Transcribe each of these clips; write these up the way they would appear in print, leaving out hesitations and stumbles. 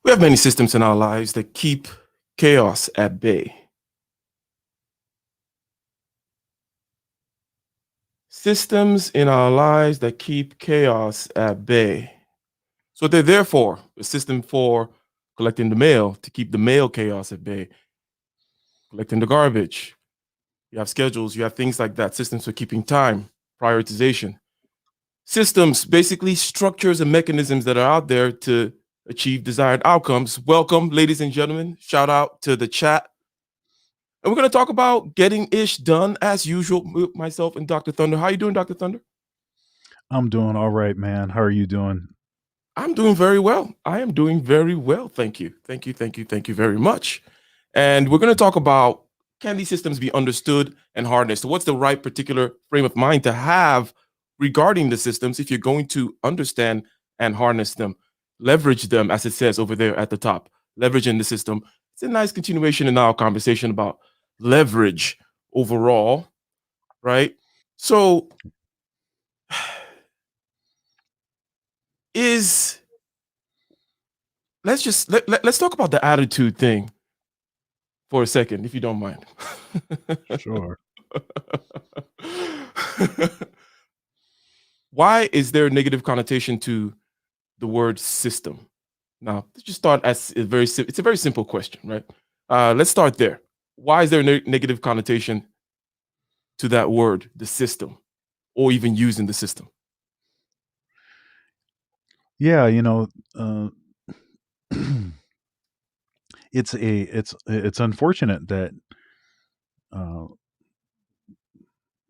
We have many systems in our lives that keep chaos at bay. Systems in our lives that keep chaos at bay. So they're there for a system for collecting the mail to keep the mail chaos at bay, collecting the garbage. You have schedules, you have things like that, systems for keeping time, prioritization. Systems, basically structures and mechanisms that are out there to achieve desired outcomes. Welcome, ladies and gentlemen. Shout out to the chat. And we're going to talk about getting ish done as usual with myself and Dr. Thunder. How you doing, Dr. Thunder? I'm doing all right, man. How are you doing? I'm doing very well. I am doing very well. Thank you. Thank you. Thank you. Thank you very much. And we're going to talk about, can these systems be understood and harnessed? What's the right particular frame of mind to have regarding the systems if you're going to understand and harness them, leverage them, as it says over there at the top, leveraging the system. It's a nice continuation in our conversation about leverage overall, right? So, is let's just let's talk about the attitude thing for a second, if you don't mind. Sure. Why is there a negative connotation to the word system? Now, let's just start as it's a very simple question, right? Let's start there. Why is there a negative connotation to that word, the system, or even using the system? Yeah, it's unfortunate that uh,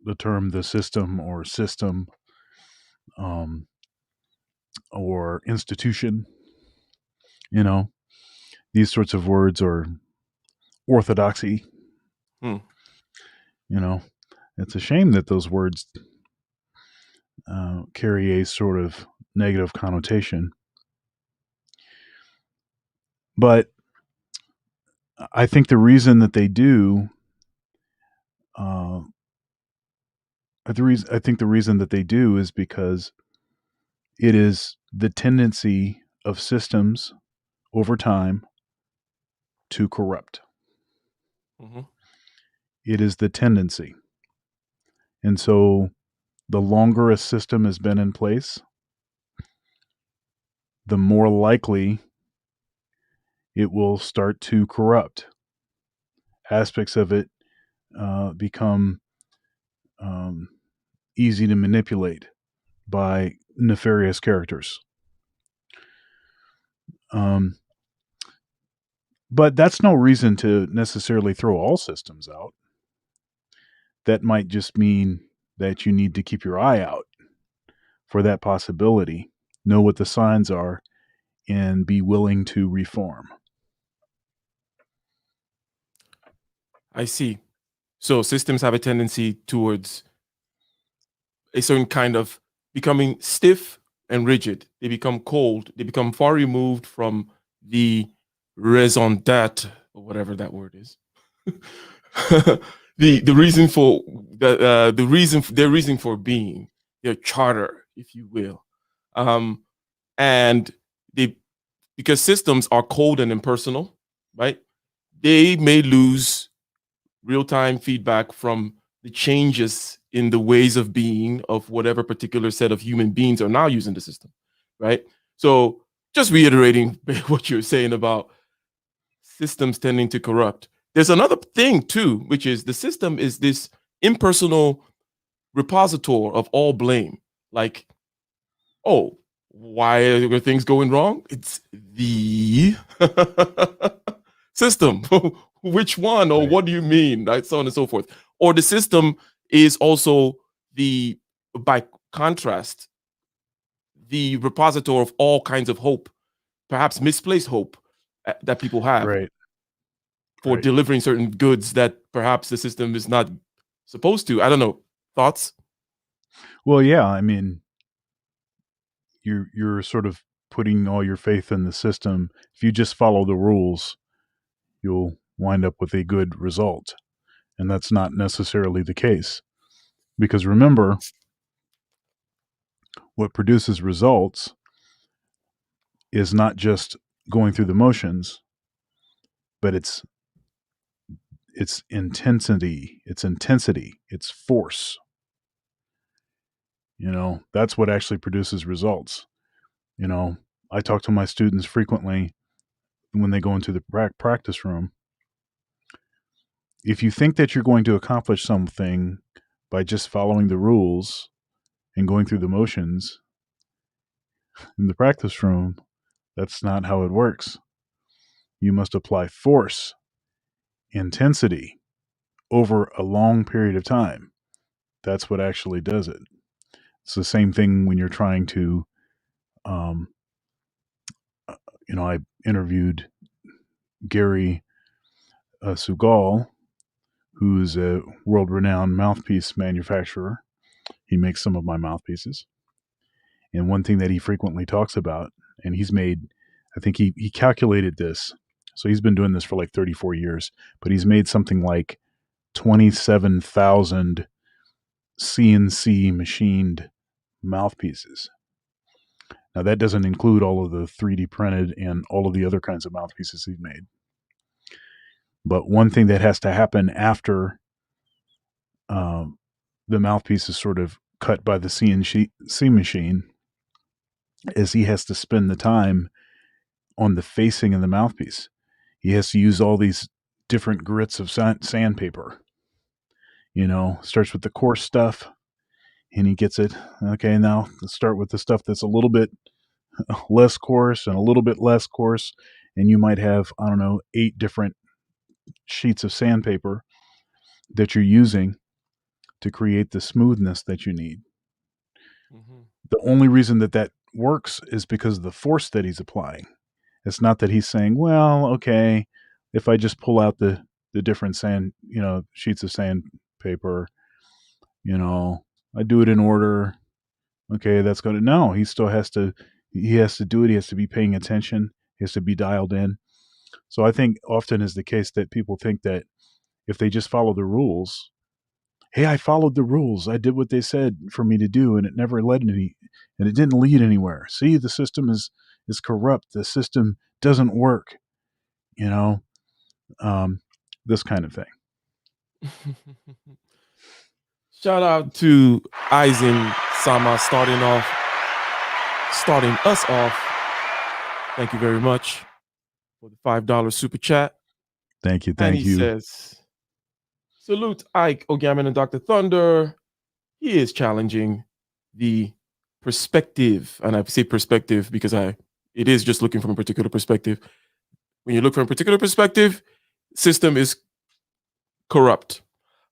the term the system or system um, or institution, you know, these sorts of words are orthodoxy. Hmm. You know, it's a shame that those words carry a sort of negative connotation. But I think the reason that they do uh, I think the reason that they do is because it is the tendency of systems over time to corrupt. Hmm. It is the tendency. And so the longer a system has been in place, the more likely it will start to corrupt. Aspects of it become um, easy to manipulate by nefarious characters. Um, but that's no reason to necessarily throw all systems out. That might just mean that you need to keep your eye out for that possibility, know what the signs are, and be willing to reform. I see. So systems have a tendency towards a certain kind of becoming stiff and rigid. They become cold. They become far removed from the raison d'être, or whatever that word is. The reason for the reason their reason for being, their charter, if you will, um, and they, because systems are cold and impersonal, right? They may lose real time feedback from the changes in the ways of being of whatever particular set of human beings are now using the system, right? So, just reiterating what you're saying about systems tending to corrupt. There's another thing too, which is the system is this impersonal repository of all blame. Like, oh, why are things going wrong? It's the system. Which one, or Right. what do you mean? Right, so on and so forth. Or the system is also the, by contrast, the repository of all kinds of hope, perhaps misplaced hope that people have Right. for Right. delivering certain goods that perhaps the system is not supposed to. I don't know. Thoughts? Well, yeah. I mean, you're sort of putting all your faith in the system. If you just follow the rules, you'll wind up with a good result, and that's not necessarily the case. Because remember, what produces results is not just going through the motions, but it's intensity, it's force. That's what actually produces results. I talk to my students frequently when they go into the practice room. If you think that you're going to accomplish something by just following the rules and going through the motions in the practice room, that's not how it works. You must apply force, intensity over a long period of time. That's what actually does it. It's the same thing when you're trying to, um, I interviewed Gary Sugal, who's a world renowned mouthpiece manufacturer. He makes some of my mouthpieces. And one thing that he frequently talks about, and he's made, I think he calculated this. So he's been doing this for like 34 years, but he's made something like 27,000 CNC machined mouthpieces. Now, that doesn't include all of the 3D printed and all of the other kinds of mouthpieces he's made. But one thing that has to happen after the mouthpiece is sort of cut by the CNC machine is he has to spend the time on the facing of the mouthpiece. He has to use all these different grits of sandpaper. Starts with the coarse stuff, and he gets it. Okay, now let's start with the stuff that's a little bit less coarse and a little bit less coarse, and you might have, I don't know, 8 different sheets of sandpaper that you're using to create the smoothness that you need. Mm-hmm. The only reason that works is because of the force that he's applying. It's not that he's saying, well, okay, if I just pull out the different sheets of sandpaper, I do it in order. Okay, that's going to, no, he has to do it. He has to be paying attention. He has to be dialed in. So I think often is the case that people think that if they just follow the rules, hey, I followed the rules. I did what they said for me to do, and it never led and it didn't lead anywhere. See, the system is corrupt. The system doesn't work. This kind of thing. Shout out to Aizen Sama starting us off. Thank you very much for the $5 super chat. Thank you. And he says, salute Ike, O'Gammon, and Dr. Thunder. He is challenging the perspective. And I say perspective because it is just looking from a particular perspective. When you look from a particular perspective, system is corrupt.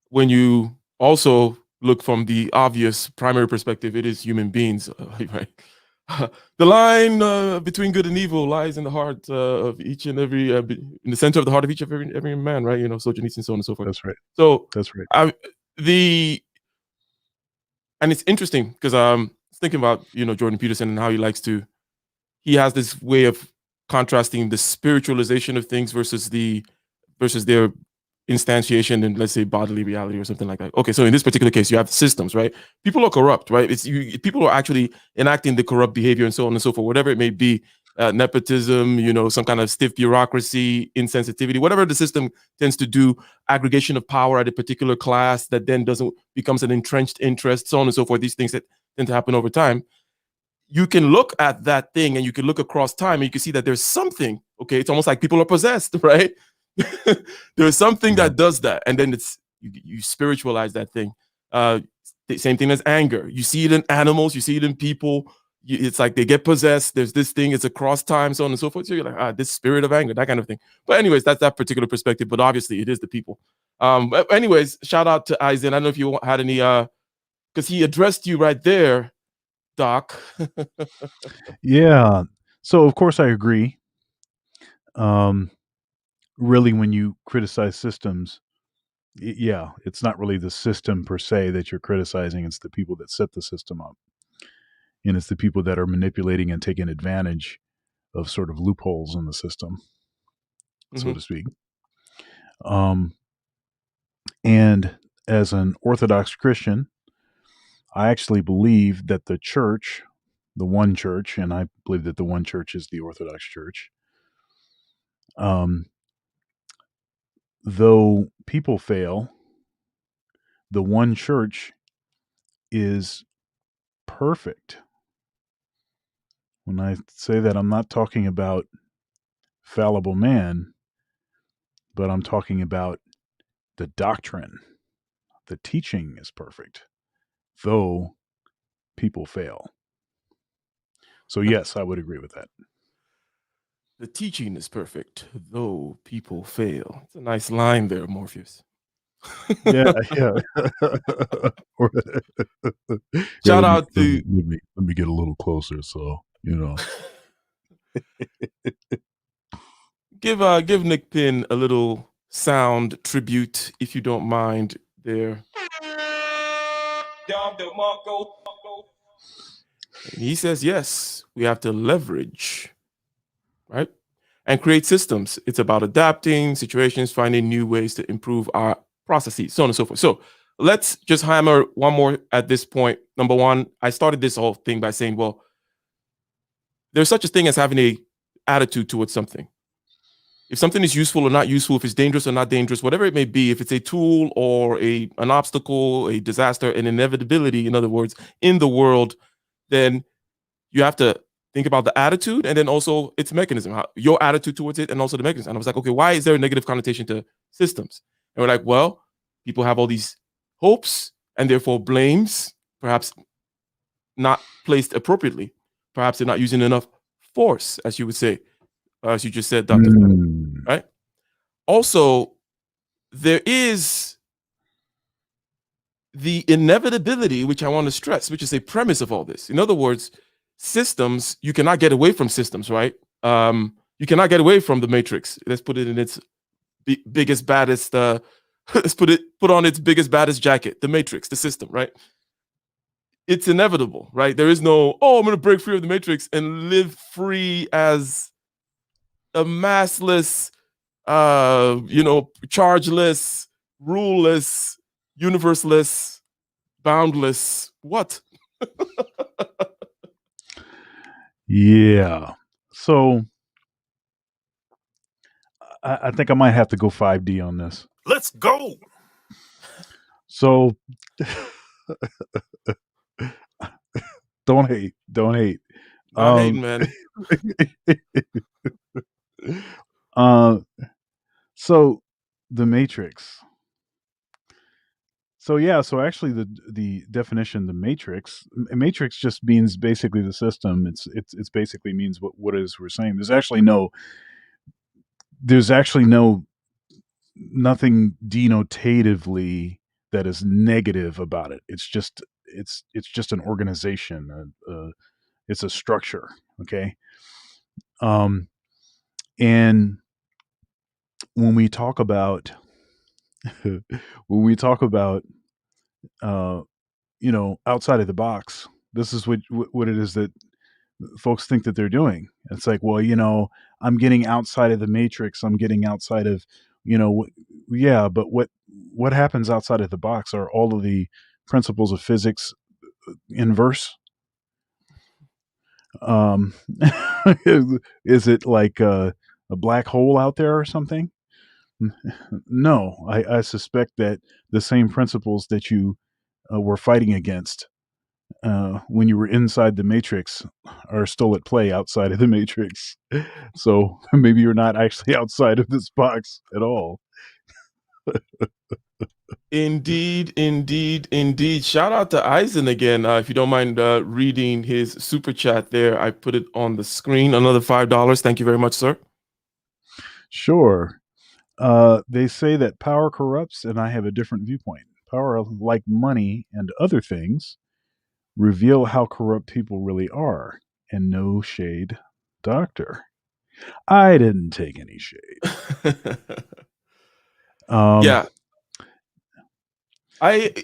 When you also look from the obvious primary perspective, it is human beings, right? The line between good and evil lies in the heart of each and every, in the center of the heart of each of every man, right? Soldier and so on and so forth. That's right. So that's right. And it's interesting because I'm thinking about Jordan Peterson and how he has this way of contrasting the spiritualization of things versus their instantiation in, let's say, bodily reality or something like that. Okay, so in this particular case, you have systems, right? People are corrupt, right? People are actually enacting the corrupt behavior and so on and so forth, whatever it may be, nepotism, some kind of stiff bureaucracy, insensitivity, whatever the system tends to do, aggregation of power at a particular class that then becomes an entrenched interest, so on and so forth. These things that tend to happen over time. You can look at that thing and you can look across time and you can see that there's something. Okay, it's almost like people are possessed, right? There's something that does that, and then you spiritualize that thing. The same thing as anger. You see it in animals, you see it in people. It's like they get possessed. There's this thing. It's across time, so on and so forth. So you're like, this spirit of anger, that kind of thing. But anyways, that's that particular perspective. But obviously, it is the people. But anyways, shout out to Aizen. I don't know if you had any, because he addressed you right there, Doc. Yeah. So of course I agree. Really, when you criticize systems, it's not really the system per se that you're criticizing. It's the people that set the system up. And it's the people that are manipulating and taking advantage of sort of loopholes in the system, so to speak. And as an Orthodox Christian, I actually believe that the church, the one church, and I believe that the one church is the Orthodox Church, Um, though people fail, the one church is perfect. When I say that, I'm not talking about fallible man, but I'm talking about the doctrine. The teaching is perfect, though people fail. So, yes, I would agree with that. The teaching is perfect, though people fail. It's a nice line there, Morpheus. Yeah, yeah. Or- yeah, Shout out to let me get a little closer. So, give Nick Pin a little sound tribute, if you don't mind. There, and he says, yes, we have to leverage, right, and create systems. It's about adapting situations, finding new ways to improve our processes, so on and so forth. So let's just hammer one more at this point. Number one, I started this whole thing by saying, well, there's such a thing as having a attitude towards something. If something is useful or not useful, if it's dangerous or not dangerous, whatever it may be, if it's a tool or an obstacle, a disaster, an inevitability, in other words, in the world, then you have to think about the attitude and then also its mechanism, your attitude towards it, and also the mechanism. And I was like, okay, why is there a negative connotation to systems? And we're like, well, people have all these hopes and therefore blames, perhaps not placed appropriately. Perhaps they're not using enough force, as you would say, as you just said, Dr. Right? Also, there is the inevitability, which I want to stress, which is a premise of all this. In other words, systems, you cannot get away from systems, right? You cannot get away from the matrix. Let's put it in its biggest, baddest, let's put on its biggest, baddest jacket, the matrix, the system, right? It's inevitable, right? There is no, oh, I'm going to break free of the matrix and live free as a massless, chargeless, ruleless, universeless, boundless. What? Yeah. So, I think I might have to go 5D on this. Let's go. So, don't hate. Don't hate. Not hating, man. So the Matrix. So yeah, so actually the definition, the matrix just means basically the system. It's basically means what it is we're saying. There's actually no nothing denotatively that is negative about it. It's just an organization. It's a structure. Okay. And when we talk about when we talk about uh, outside of the box, this is what it is that folks think that they're doing. It's like, well, I'm getting outside of the matrix. I'm getting outside of, yeah, but what happens outside of the box? Are all of the principles of physics inverse? Um, is it like a black hole out there or something? No, I suspect that the same principles that you were fighting against when you were inside the matrix are still at play outside of the matrix. So maybe you're not actually outside of this box at all. Indeed, indeed, indeed. Shout out to Eisen again. If you don't mind reading his super chat there, I put it on the screen. Another $5. Thank you very much, sir. Sure. They say that power corrupts, and I have a different viewpoint. Power, like money and other things, reveal how corrupt people really are. And no shade, doctor. I didn't take any shade. Yeah,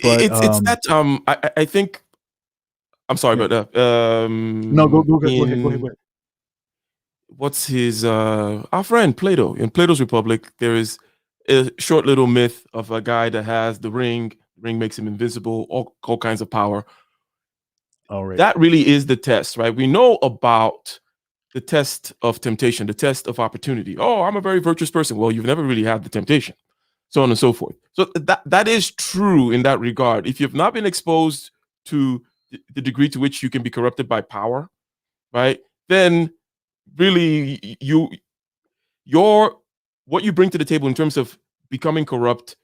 But it's that I think I'm sorry, yeah. but No, go ahead. Go ahead. what's his our friend Plato, in Plato's Republic, there is a short little myth of a guy that has the ring. The ring makes him invisible, all kinds of power. All right. That really is the test, right? We know about the test of temptation, the test of opportunity. Oh, I'm a very virtuous person. Well, you've never really had the temptation, so on and so forth. So that is true in that regard. If you've not been exposed to the degree to which you can be corrupted by power, right? Then really your what you bring to the table in terms of becoming corrupt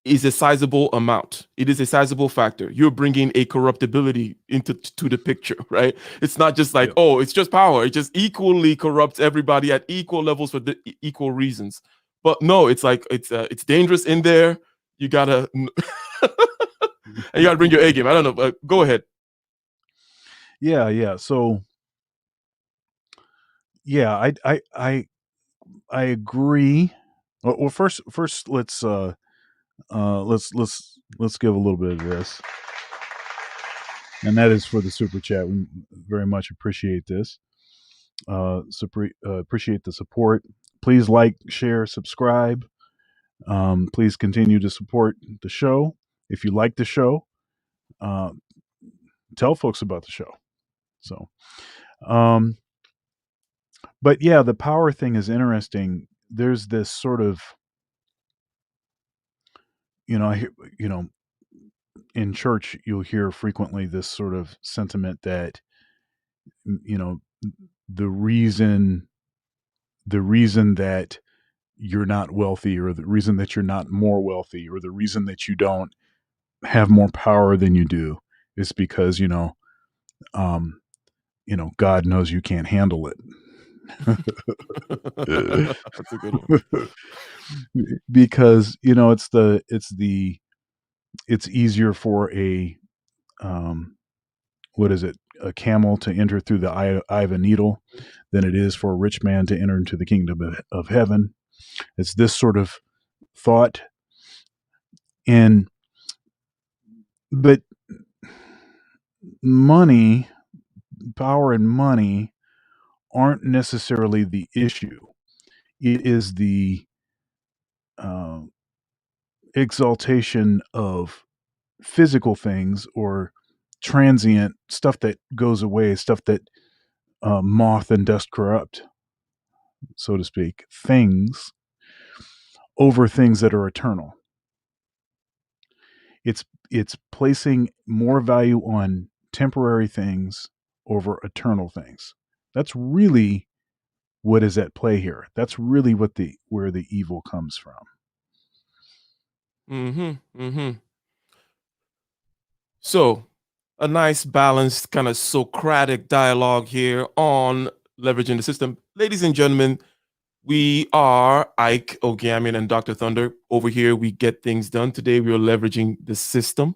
is a sizable amount. It is a sizable factor. You're bringing a corruptibility into to the picture, right? It's not just like, Yeah. oh, it's just power. It just equally corrupts everybody at equal levels for the equal reasons. But no, it's like it's dangerous in there. You gotta and you gotta bring your A game. I don't know. Go ahead. Yeah. So yeah, I agree. Well, first let's give a little bit of this, and that is for the super chat. We very much appreciate this. Appreciate the support. Please like, share, subscribe. Please continue to support the show. If you like the show, uh, tell folks about the show. So, um, but yeah, the power thing is interesting. There's this sort of, I hear, in church you'll hear frequently this sort of sentiment that, you know, the reason that you're not wealthy, or the reason that you're not more wealthy, or the reason that you don't have more power than you do is because God knows you can't handle it. That's a good one. Because it's easier for a what is it, a camel to enter through the eye of a needle than it is for a rich man to enter into the kingdom of heaven. It's this sort of thought. But money, power and money aren't necessarily the issue. It is the uh, exaltation of physical things, or transient stuff that goes away, stuff that moth and dust corrupt, so to speak, things over things that are eternal. It's placing more value on temporary things over eternal things. That's really what is at play here. That's really where the evil comes from. Mm-hmm. Mm-hmm. So, a nice balanced kind of Socratic dialogue here on leveraging the system. Ladies and gentlemen, we are Ike Ogamian and Dr. Thunder. Over here, we get things done. Today, we are leveraging the system.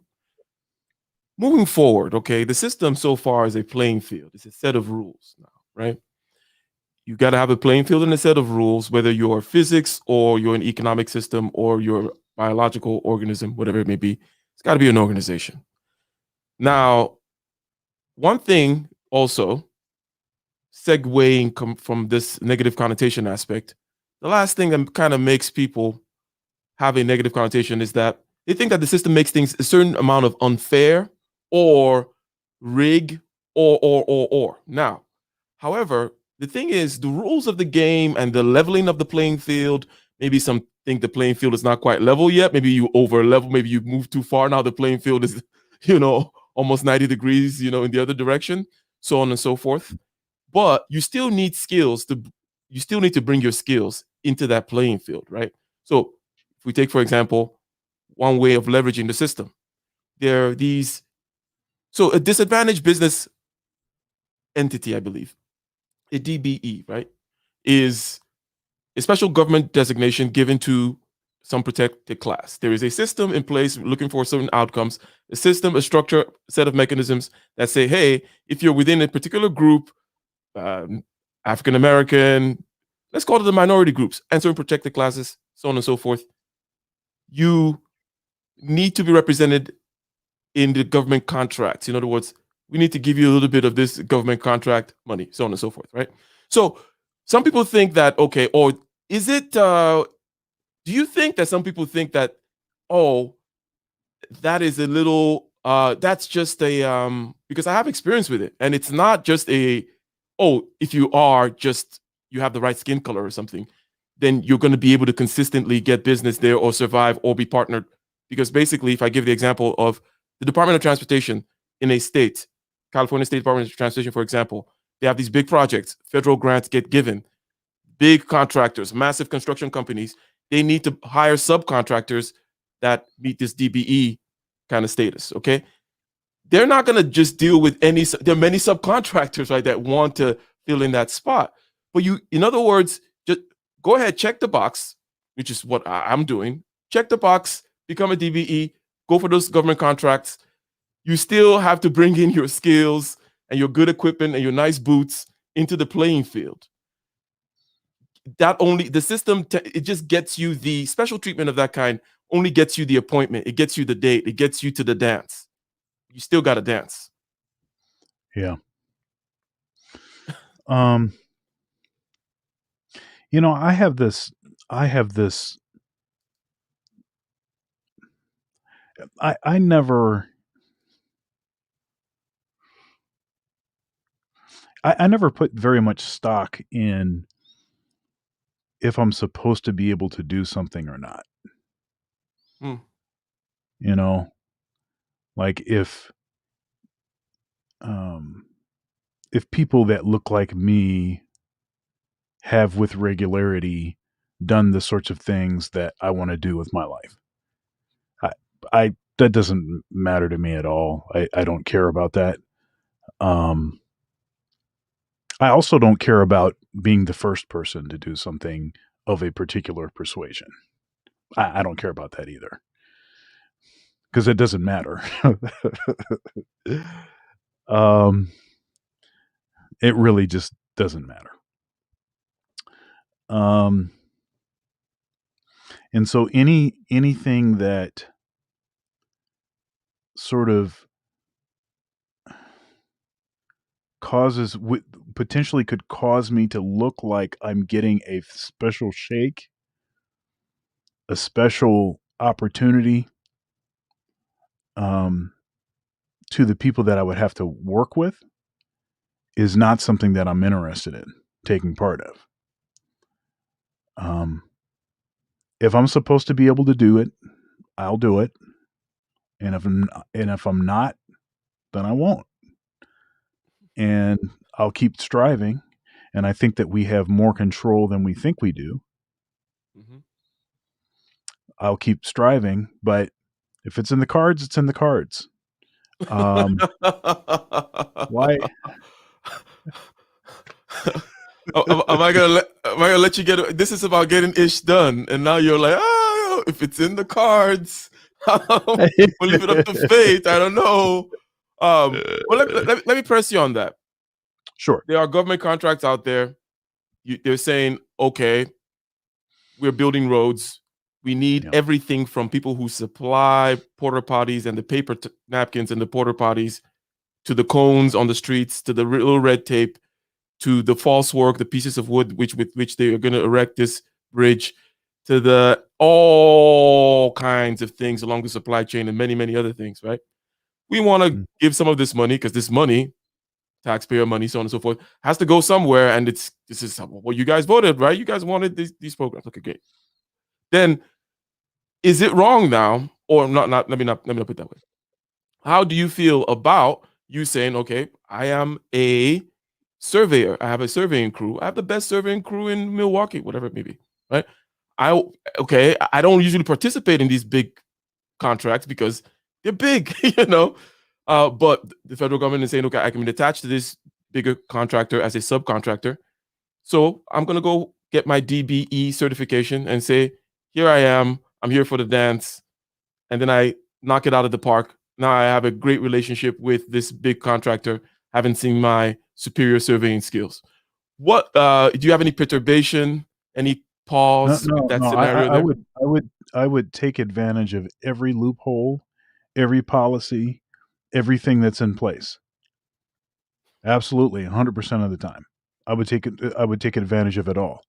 Moving forward, okay, the system so far is a playing field. It's a set of rules now, right? You got to have a playing field and a set of rules, whether you're physics or you're an economic system or you're a biological organism, whatever it may be. It's got to be an organization. Now, one thing also, segueing from this negative connotation aspect, the last thing that kind of makes people have a negative connotation is that they think that the system makes things a certain amount of unfair or rig or. Now, however, the thing is, the rules of the game and the leveling of the playing field, maybe some think the playing field is not quite level yet. Maybe you over level, maybe you move too far. Now the playing field is, almost 90 degrees, in the other direction, so on and so forth. But you still need you still need to bring your skills into that playing field, right? So if we take, for example, one way of leveraging the system, there are these, so a disadvantaged business entity, I believe, a DBE, right, is a special government designation given to some protected class. There is a system in place looking for certain outcomes, a system, a structure, a set of mechanisms that say, hey, if you're within a particular group, African American, let's call it the minority groups, and certain protected classes, so on and so forth, you need to be represented in the government contracts. In other words, we need to give you a little bit of this government contract money, so on and so forth, right? So some people think that, okay, or is it, do you think that some people think that, oh, that is a little, that's just a, because I have experience with it, and it's not just a oh, if you are just you have the right skin color or something, then you're going to be able to consistently get business there or survive or be partnered. Because basically, if I give the example of the Department of Transportation in a state, California State Department of Transportation, for example, they have these big projects, federal grants get given, big contractors, massive construction companies, they need to hire subcontractors that meet this DBE kind of status. Okay. They're not going to just deal with there are many subcontractors, right, that want to fill in that spot. But in other words, just go ahead, check the box, which is what I'm doing. Check the box, become a DBE, go for those government contracts. You still have to bring in your skills and your good equipment and your nice boots into the playing field. That only the system it just gets you the special treatment of that kind, only gets you the appointment, it gets you the date, it gets you to the dance. You still got to dance. Yeah. Um, I have this I never I never put very much stock in if I'm supposed to be able to do something or not. Hmm. You know, like um if people that look like me have with regularity done the sorts of things that I want to do with my life. I I that doesn't matter to me at all. I don't care about that. Um I also don't care about being the first person to do something of a particular persuasion. I don't care about that either because it doesn't matter. um, it really just doesn't matter. Um, and so anything that sort of causes potentially could cause me to look like I'm getting a special shake, a special opportunity, um, to the people that I would have to work with is not something that I'm interested in taking part of. Um, if I'm supposed to be able to do it, I'll do it, and if I'm not, then I won't, and I'll keep striving. And I think that we have more control than we think we do. Mm-hmm. I'll keep striving, but if it's in the cards, it's in the cards. Why? Am I gonna let you get this is about getting ish done and now you're like, oh, if it's in the cards, we'll leave it up to fate. I don't know. Well, let me press you on that. Sure. There are government contracts out there. They're saying, okay, we're building roads. We need Yeah. everything from people who supply porta potties and the paper napkins and the porta potties to the cones on the streets to the little red tape to the false work, the pieces of wood with which they are going to erect this bridge, to the all kinds of things along the supply chain and many other things. Right? We want to Mm. give some of this money because this money, taxpayer money, so on and so forth, has to go somewhere. And this is what you guys voted, right? You guys wanted these programs. Okay, great. Then is it wrong now, or not? Not let me not put it that way. How do you feel about you saying, okay, I am a surveyor. I have a surveying crew. I have the best surveying crew in Milwaukee, whatever it may be. Right. I okay. I don't usually participate in these big contracts because they're big, you know. But the federal government is saying, okay, I can be attached to this bigger contractor as a subcontractor. So I'm gonna go get my DBE certification and say, here I am. I'm here for the dance, and then I knock it out of the park. Now I have a great relationship with this big contractor, having seen my superior surveying skills. What do you have any perturbation, any No, pause with no, that no. scenario there? I would take advantage of every loophole, every policy, everything that's in place. Absolutely, 100% of the time. I would take advantage of it all.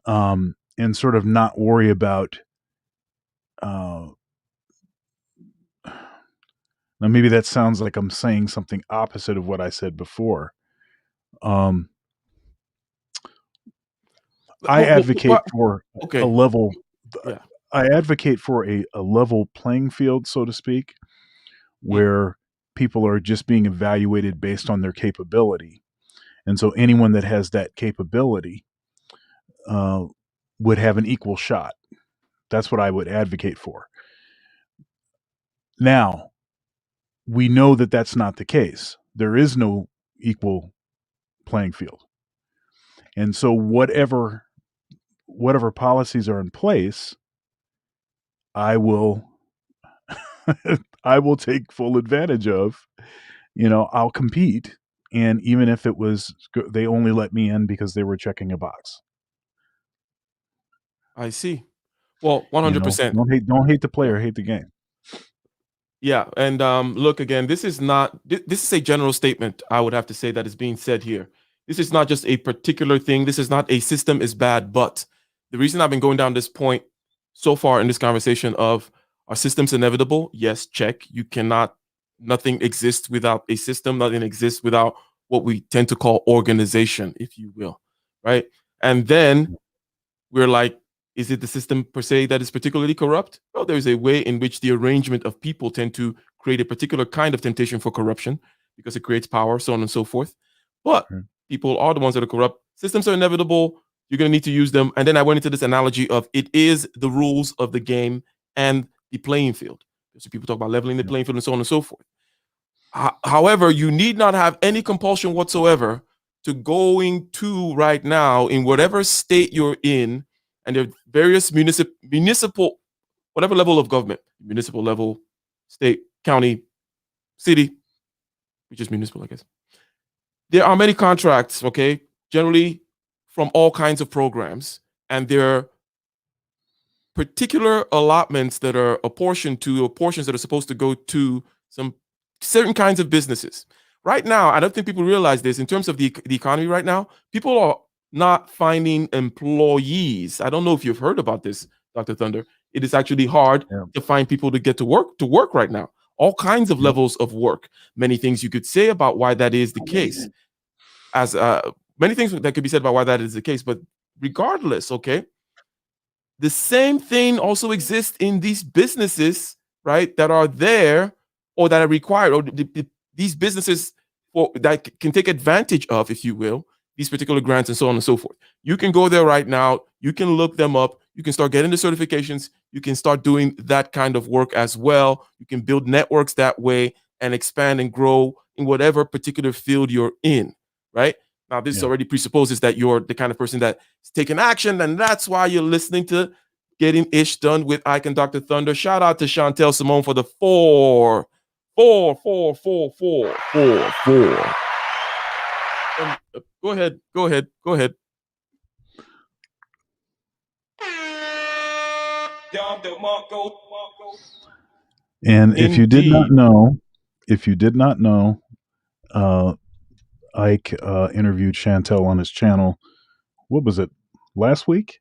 And sort of not worry about uh now maybe that sounds like I'm saying something opposite of what I said before. Um, I advocate for a Okay. level. Yeah. I advocate for a level playing field, so to speak, Mm, where people are just being evaluated based on their capability, and so anyone that has that capability uh, would have an equal shot. That's what I would advocate for. Now, we know that that's not the case. There is no equal playing field, and so whatever policies are in place, I will I will take full advantage of. I'll compete, and even if it was they only let me in because they were checking a box. I see. Well, 100%. Don't hate the Yeah. player, hate the game. Yeah, and look again. This is not. This is a general statement. I would have to say that is being said here. This is not just a particular thing. This is not a system is bad, but the reason I've been going down this point so far in this conversation of are systems inevitable? Yes, check. You cannot. Nothing exists without a system. Nothing exists without what we tend to call organization, if you will, right? And then we're like, is it the system per se that is particularly corrupt? Well, there's a way in which the arrangement of people tend to create a particular kind of temptation for corruption because it creates power, so on and so forth. But Mhm. people are the ones that are corrupt. Systems are inevitable. You're going to need to use them. And then I went into this analogy of it is the rules of the game and the playing field. So people talk about leveling the Yep. playing field and so on and so forth. However, you need not have any compulsion whatsoever to going to right now in whatever state you're in, and there are various municipal, whatever level of government, municipal level, state, county, city, which is municipal, I guess. There are many contracts, okay, generally from all kinds of programs, and there are particular allotments that are apportioned to, or portions that are supposed to go to some certain kinds of businesses. Right now, I don't think people realize this in terms of the economy right now. People are not finding employees. I don't know if you've heard about this, Dr. Thunder. It is actually hard Yep. to find people to get to work right now. All kinds of Yep. levels of work. Many things you could say about why that is the case. As many things that could be said about why that is the case, but regardless, okay, the same thing also exists in these businesses, right? That are there or that are required, or these businesses that can take advantage of, if you will, these particular grants and so on and so forth. You can go there right now. You can look them up. You can start getting the certifications. You can start doing that kind of work as well. You can build networks that way and expand and grow in whatever particular field you're in, right? Now, this Yep. already presupposes that you're the kind of person that's taking action, and that's why you're listening to Getting Ish Done with Ike and Dr. Thunder. Shout out to Chantel Simone for the four. Go ahead. And Indeed. if you did not know, uh, Ike interviewed Chantel on his channel. What was it? Last week?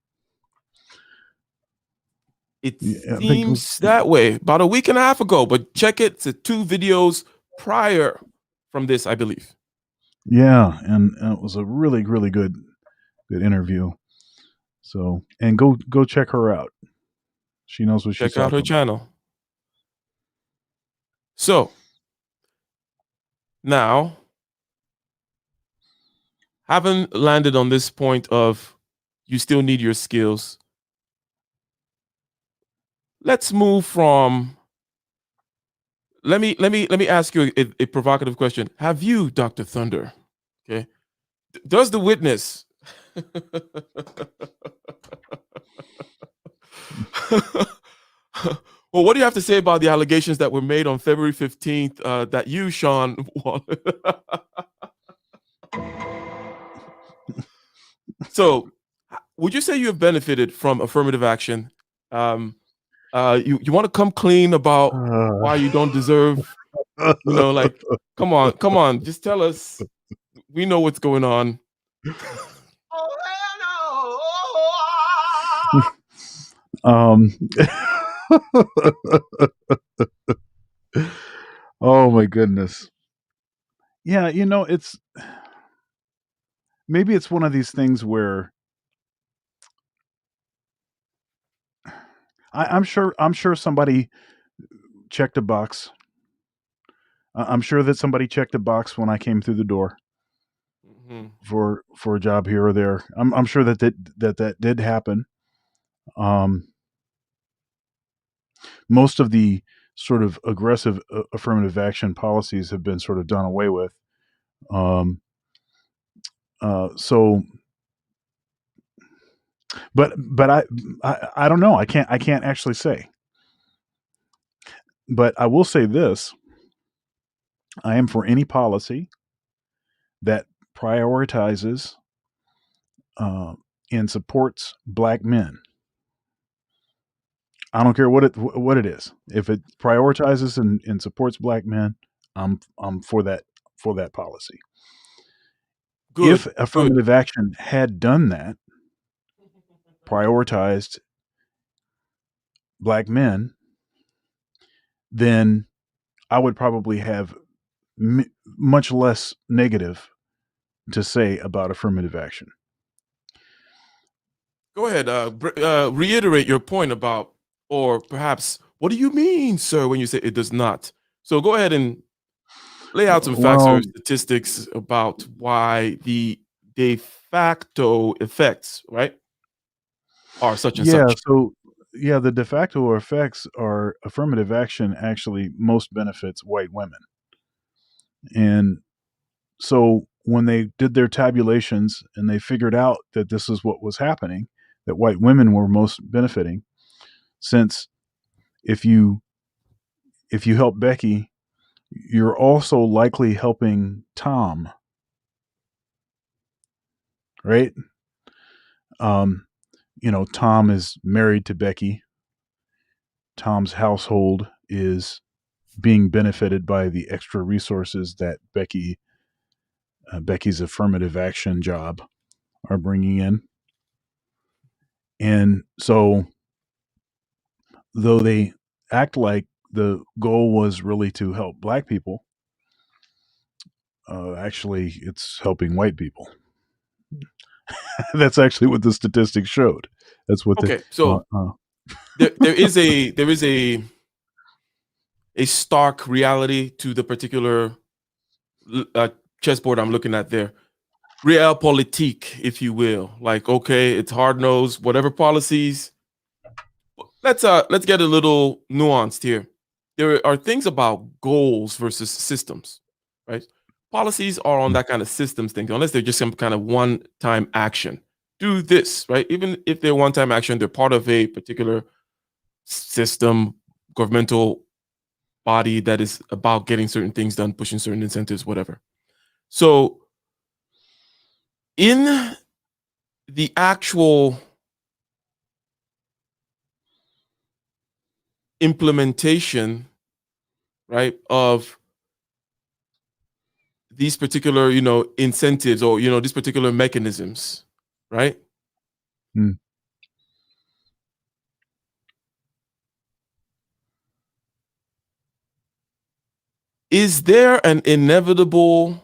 It Yeah, I think it was. seems that way about a week and a half ago, but check it. It's 2 videos prior from this, I believe. Yeah, and it was a really, really good interview. So, and go check her out. She knows what she's Check out her talking about. channel. So now, having landed on this point of you still need your skills, let's move from let me ask you a provocative question. Have you, Dr. Thunder, okay, does the witness well, what do you have to say about the allegations that were made on February 15th that you, Sean, so would you say you have benefited from affirmative action? Um, you want to come clean about why you don't deserve, like, come on, just tell us. We know what's going on. um, oh my goodness. Yeah, it's maybe it's one of these things where I'm sure somebody checked a box. I'm sure that somebody checked a box when I came through the door Mhm. for a job here or there. I'm sure that did happen. Um, Most of the sort of aggressive affirmative action policies have been sort of done away with. Um, so, but I don't know. I can't actually say. But I will say this: I am for any policy that prioritizes uh, and supports black men. I don't care what it is. If it prioritizes and supports black men, I'm for that policy. Good, If good. affirmative action had done that, prioritized black men, then I would probably have much less negative to say about affirmative action. Go ahead. Reiterate your point about, or perhaps, what do you mean, sir, when you say it does not? So go ahead and lay out some facts or Well, statistics about why the de facto effects, right, are such and yeah, such. so yeah, the de facto effects are affirmative action actually most benefits white women. And so when they did their tabulations and they figured out that this is what was happening, that white women were most benefiting, since if you help Becky, you're also likely helping Tom, right? Um, Tom is married to Becky. Tom's household is being benefited by the extra resources that Becky's affirmative action job are bringing in. And so, though they act like the goal was really to help black people, actually, it's helping white people. That's actually what the statistics showed. That's what the Okay, so there is a stark reality to the particular chessboard I'm looking at there. Realpolitik, if you will. Like, okay, it's hard nosed, whatever policies. Let's get a little nuanced here. There are things about goals versus systems, right? Policies are on that kind of systems thing, unless they're just some kind of one-time action. Do this, right? Even if they're one-time action, they're part of a particular system, governmental body that is about getting certain things done, pushing certain incentives, whatever. So, in the actual implementation, right, of these particular, incentives, or these particular mechanisms, right? mm, Is there an inevitable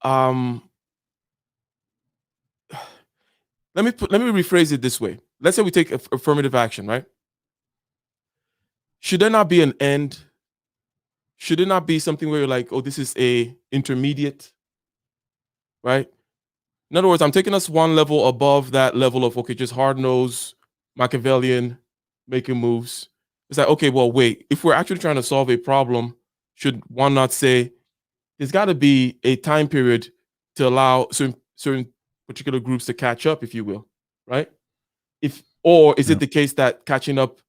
um let me rephrase it this way. Let's say we take affirmative action, right? Should there not be an end? Should it not be something where you're like, oh, this is a intermediate, right? In other words, I'm taking us one level above that level of, okay, just hard nosed Machiavellian making moves. It's like, okay, well, wait, if we're actually trying to solve a problem, should one not say there's got to be a time period to allow certain particular groups to catch up, if you will, right? If Or is yeah. it the case that catching up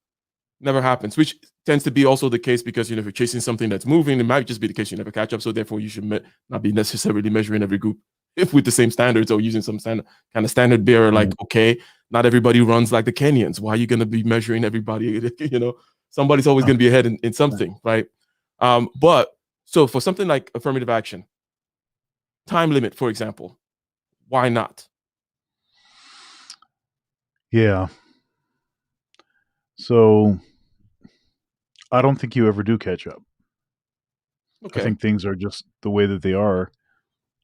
never happens, which tends to be also the case because if you're chasing something that's moving, it might just be the case you never catch up. So therefore, you should not be necessarily measuring every group if with the same standards or using some kind of standard bearer. Like, Right. okay, not everybody runs like the Kenyans. Why are you going to be measuring everybody? Somebody's always Huh, going to be ahead in right. something, right? But so for something like affirmative action, time limit, for example, why not? Yeah. So I don't think you ever do catch up. I Okay. think things are just the way that they are,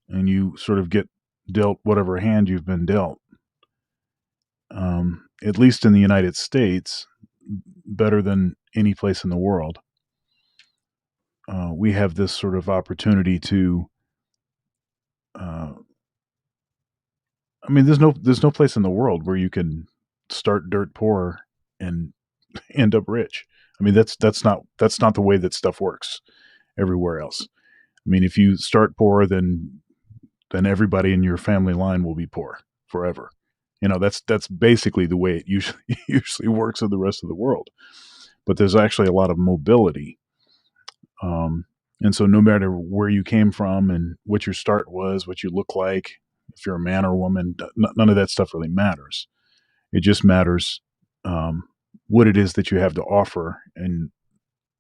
and you sort of get dealt whatever hand you've been dealt. At least in the United States, better than any place in the world. We have this sort of opportunity to. Uh, I mean, there's no place in the world where you can start dirt poor and end up rich. I mean, that's not the way that stuff works everywhere else. I mean, if you start poor, then everybody in your family line will be poor forever. That's basically the way it usually usually works in the rest of the world. But there's actually a lot of mobility, um, and so no matter where you came from and what your start was, what you look like, if you're a man or a woman, none of that stuff really matters. It just matters um, what it is that you have to offer and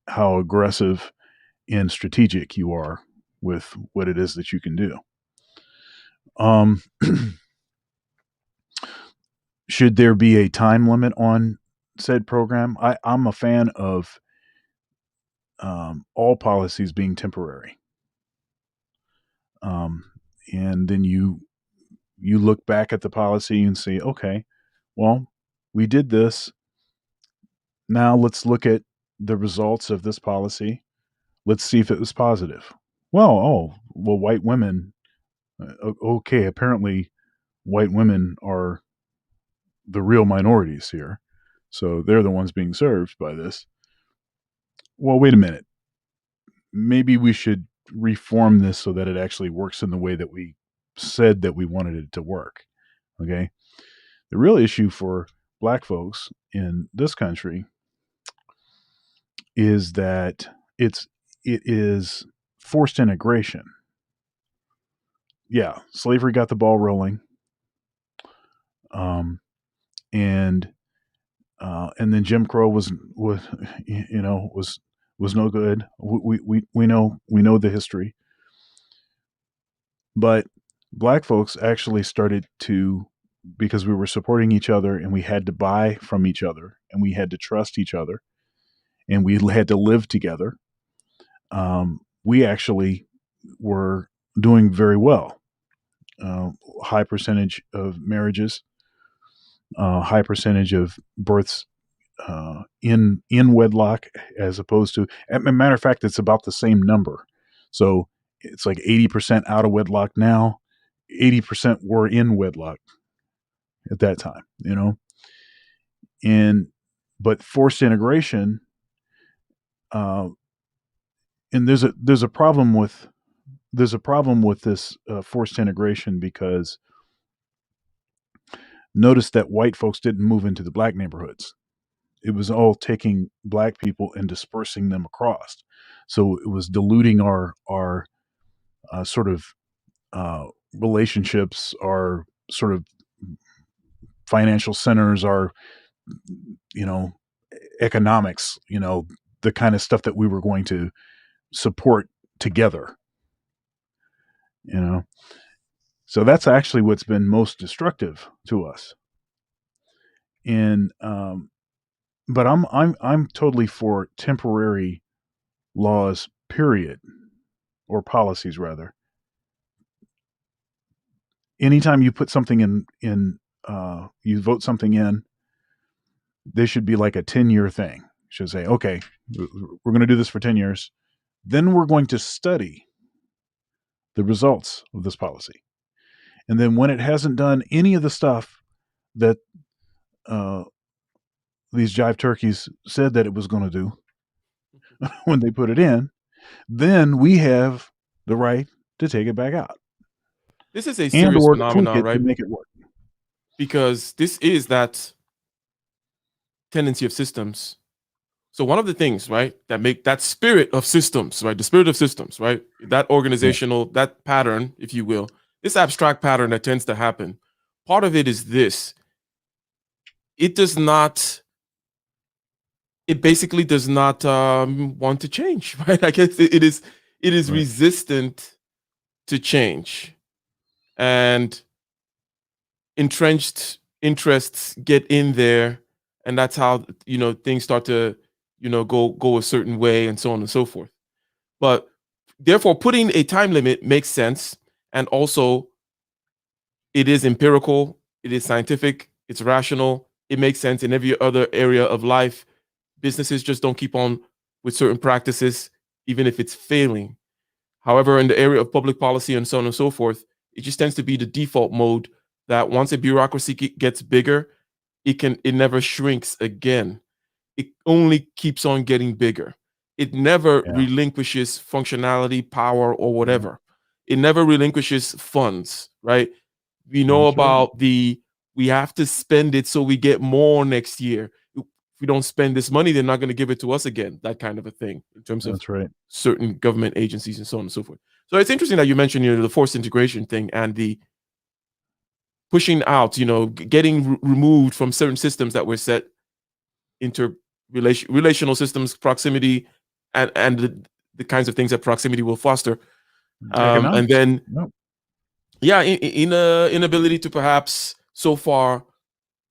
how aggressive and strategic you are with what it is that you can do. Um, should there be a time limit on said program? I'm a fan of all policies being temporary, um, and then you look back at the policy and say, okay, well, we did this. Now let's look at the results of this policy. Let's see if it was positive. Well, white women. Okay, apparently, white women are the real minorities here, so they're the ones being served by this. Well, wait a minute. Maybe we should reform this so that it actually works in the way that we said that we wanted it to work. Okay. The real issue for black folks in this country is that it is forced integration. Yeah, slavery got the ball rolling, um, and and then Jim Crow was was no good. We know the history, but black folks actually started to, because we were supporting each other and we had to buy from each other and we had to trust each other and we had to live together. We actually were doing very well. High percentage of marriages, high percentage of births in wedlock, as opposed to, as a matter of fact, it's about the same number. So it's like 80% out of wedlock now. 80% were in wedlock at that time, and but forced integration, uh, and there's a problem with this forced integration, because notice that white folks didn't move into the black neighborhoods. It was all taking black people and dispersing them across. So it was diluting our sort of relationships, our sort of financial centers, our you know economics, the kind of stuff that we were going to support together. You know, so that's actually what's been most destructive to us. And but I'm totally for temporary laws, period, or policies rather. Anytime you put something in, you vote something in, this should be like a 10-year thing. You should say, okay, we're going to do this for 10 years. Then we're going to study the results of this policy. And then when it hasn't done any of the stuff that uh, these jive turkeys said that it was going to do when they put it in, then we have the right to take it back out This is a and serious or to tweak phenomenon, it to right? make it work. Because this is that tendency of systems. So one of the things, right, that make that spirit of systems, right, the spirit of systems, right, that Yeah. organizational, that pattern, if you will, this abstract pattern that tends to happen. Part of it is this: it does not, it basically does not want to change, right? I guess it is Right. resistant to change, and entrenched interests get in there, and that's how things start to go a certain way, and so on and so forth. But therefore, putting a time limit makes sense, and also it is empirical, it is scientific, it's rational, it makes sense in every other area of life. Businesses just don't keep on with certain practices, even if it's failing. However, in the area of public policy and so on and so forth, it just tends to be the default mode that once a bureaucracy gets bigger, it never shrinks again. It only keeps on getting bigger. It never Yeah. relinquishes functionality, power, or Yeah. whatever. It never relinquishes funds, right? We know That's right. about we have to spend it so we get more next year. If we don't spend this money, they're not going to give it to us again. That kind of a thing in terms of That's right. certain government agencies and so on and so forth. So it's interesting that you mentioned, the forced integration thing and the pushing out, getting removed from certain systems that were set into relational systems, proximity, and the kinds of things that proximity will foster. And Economics. then, No. yeah, in a inability to perhaps so far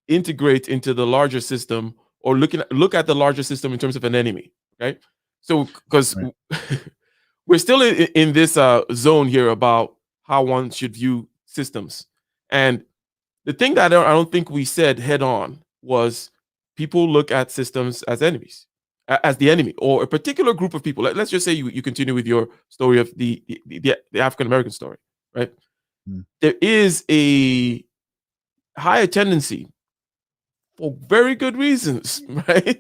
integrate into the larger system, or look at the larger system in terms of an enemy, right? So, because Right. we're still in this zone here about how one should view systems, and the thing that I don't think we said head on was people look at systems as enemies, as the enemy, or a particular group of people. Let's just say you continue with your story of the African American story, right? Mm. There is a higher tendency, for very good reasons, right,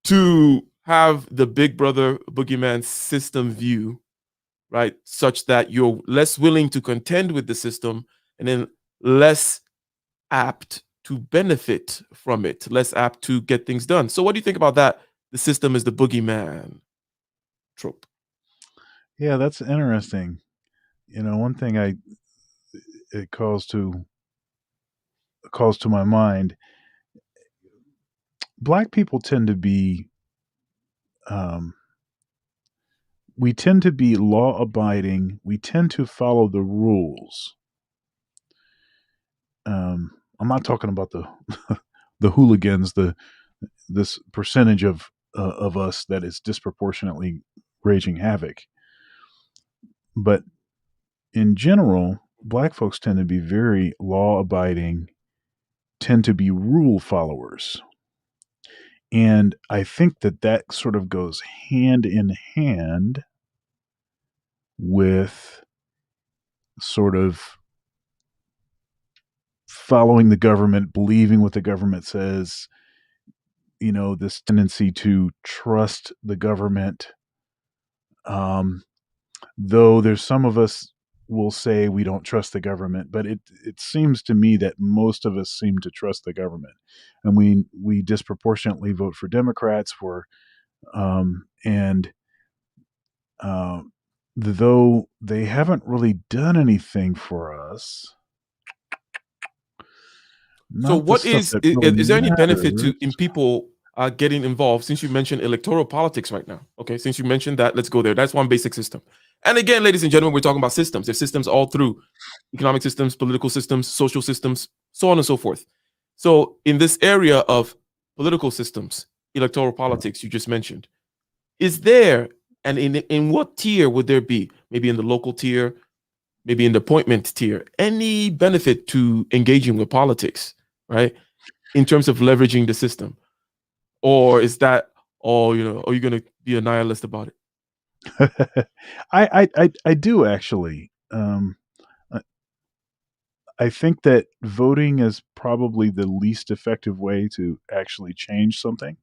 to have the big brother boogeyman system view, right, such that you're less willing to contend with the system, and then less apt to benefit from it, less apt to get things done. So, what do you think about that? The system is the boogeyman trope. Yeah, that's interesting. One thing it calls to my mind. Black people tend to be um, we tend to be law abiding. We tend to follow the rules. I'm not talking about the the hooligans, this percentage of us that is disproportionately raging havoc. But in general, black folks tend to be very law abiding, tend to be rule followers. And I think that sort of goes hand in hand with sort of following the government, believing what the government says, this tendency to trust the government. Um, though there's some of us will say we don't trust the government, but it seems to me that most of us seem to trust the government, and we disproportionately vote for Democrats for and uh, though they haven't really done anything for us, So, not the what stuff is that really is there any benefit to matters. in people getting involved? Since you mentioned electoral politics right now, okay. Since you mentioned that, let's go there. That's one basic system. And again, ladies and gentlemen, we're talking about systems. There's systems all through economic systems, political systems, social systems, so on and so forth. So, in this area of political systems, electoral politics, you just mentioned, is there, and in what tier would there be? Maybe in the local tier, maybe in the appointment tier, any benefit to engaging with politics, right? In terms of leveraging the system, or is that all? Are you going to be a nihilist about it? I do actually. I I think that voting is probably the least effective way to actually change something.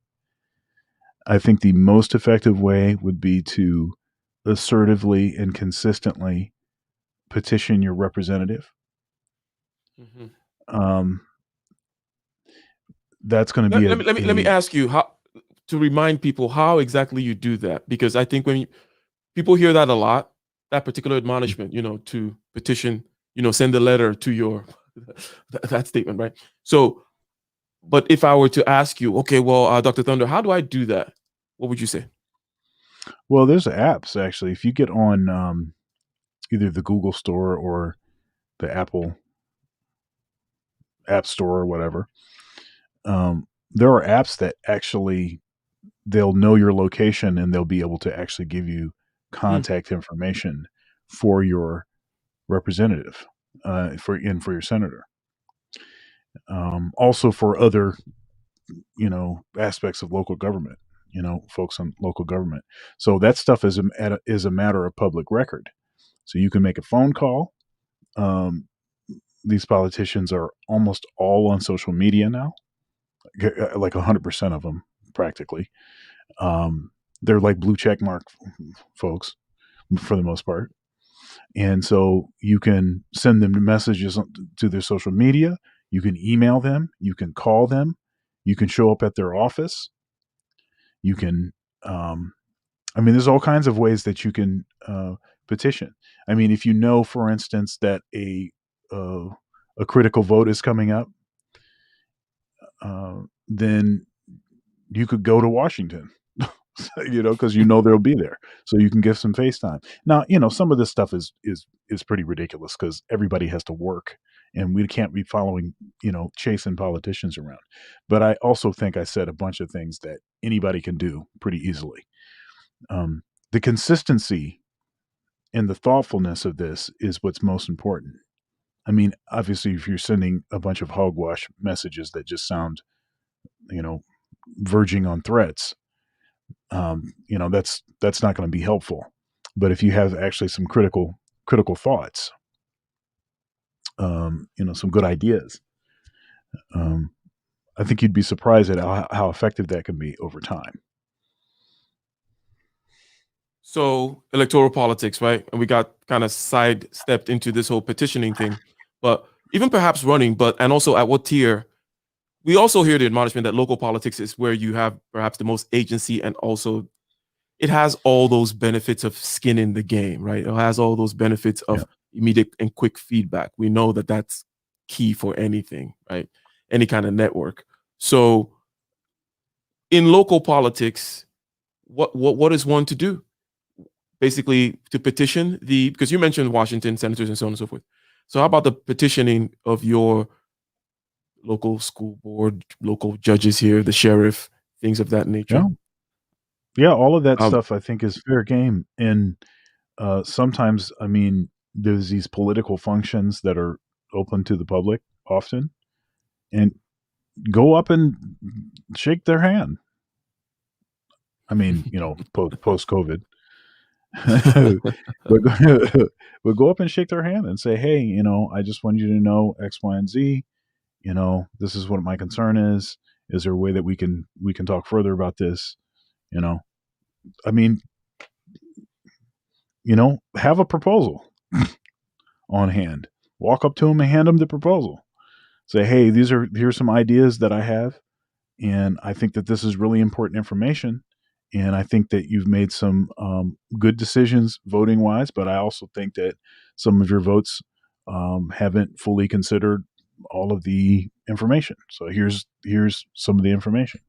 I think the most effective way would be to assertively and consistently petition your representative. Mhm. Um, that's going to be Let me ask you how to remind people how exactly you do that, because I think people hear that a lot, that particular admonishment, to petition, send a letter to your that statement, right? So, but if I were to ask you, okay, well, Dr. Thunder, how do I do that? What would you say? well, there's apps actually. If you get on either the Google Store or the Apple App Store or whatever, there are apps that actually they'll know your location and they'll be able to actually give you Hmm. contact information for your representative, for your senator. Also for other, aspects of local government, folks on local government. So that stuff is a matter of public record. So you can make a phone call. Um, these politicians are almost all on social media now, like 100% of them practically. Um, they're like blue check mark folks for the most part. And so you can send them messages to their social media. You can email them. You can call them. You can show up at their office. You can, there's all kinds of ways that you can petition. I mean, if you know, for instance, that uh, a critical vote is coming up, then you could go to Washington, because they'll be there, so you can give some FaceTime. Now, some of this stuff is pretty ridiculous because everybody has to work, and we can't be following, chasing politicians around. But I also think I said a bunch of things that anybody can do pretty easily. Um, the consistency and the thoughtfulness of this is what's most important. I mean, obviously, if you're sending a bunch of hogwash messages that just sound, you know, verging on threats, that's not going to be helpful. But if you have actually some critical thoughts, some good ideas, um, I think you'd be surprised at how effective that can be over time. So electoral politics, right? And we got kind of sidestepped into this whole petitioning thing, but even perhaps running, and also at what tier? We also hear the admonishment that local politics is where you have perhaps the most agency, and also it has all those benefits of skin in the game, right? It has all those benefits Yeah. of immediate and quick feedback. We know that that's key for anything, right? Any kind of network. So in local politics, what is one to do? Basically, to petition because you mentioned Washington senators and so on and so forth. So how about the petitioning of your local school board, local judges here, the sheriff, things of that nature? Yeah. Yeah. All of that Um, stuff I think is fair game. And sometimes, there's these political functions that are open to the public often, and go up and shake their hand. Post COVID, but but go up and shake their hand and say, hey, I just want you to know X, Y, and Z. This is what my concern is. Is there a way that we can talk further about this? You know, I mean, have a proposal on hand. Walk up to them and hand them the proposal. Say, hey, here's some ideas that I have, and I think that this is really important information. And I think that you've made some good decisions voting wise, but I also think that some of your votes haven't fully considered all of the information. So here's some of the information.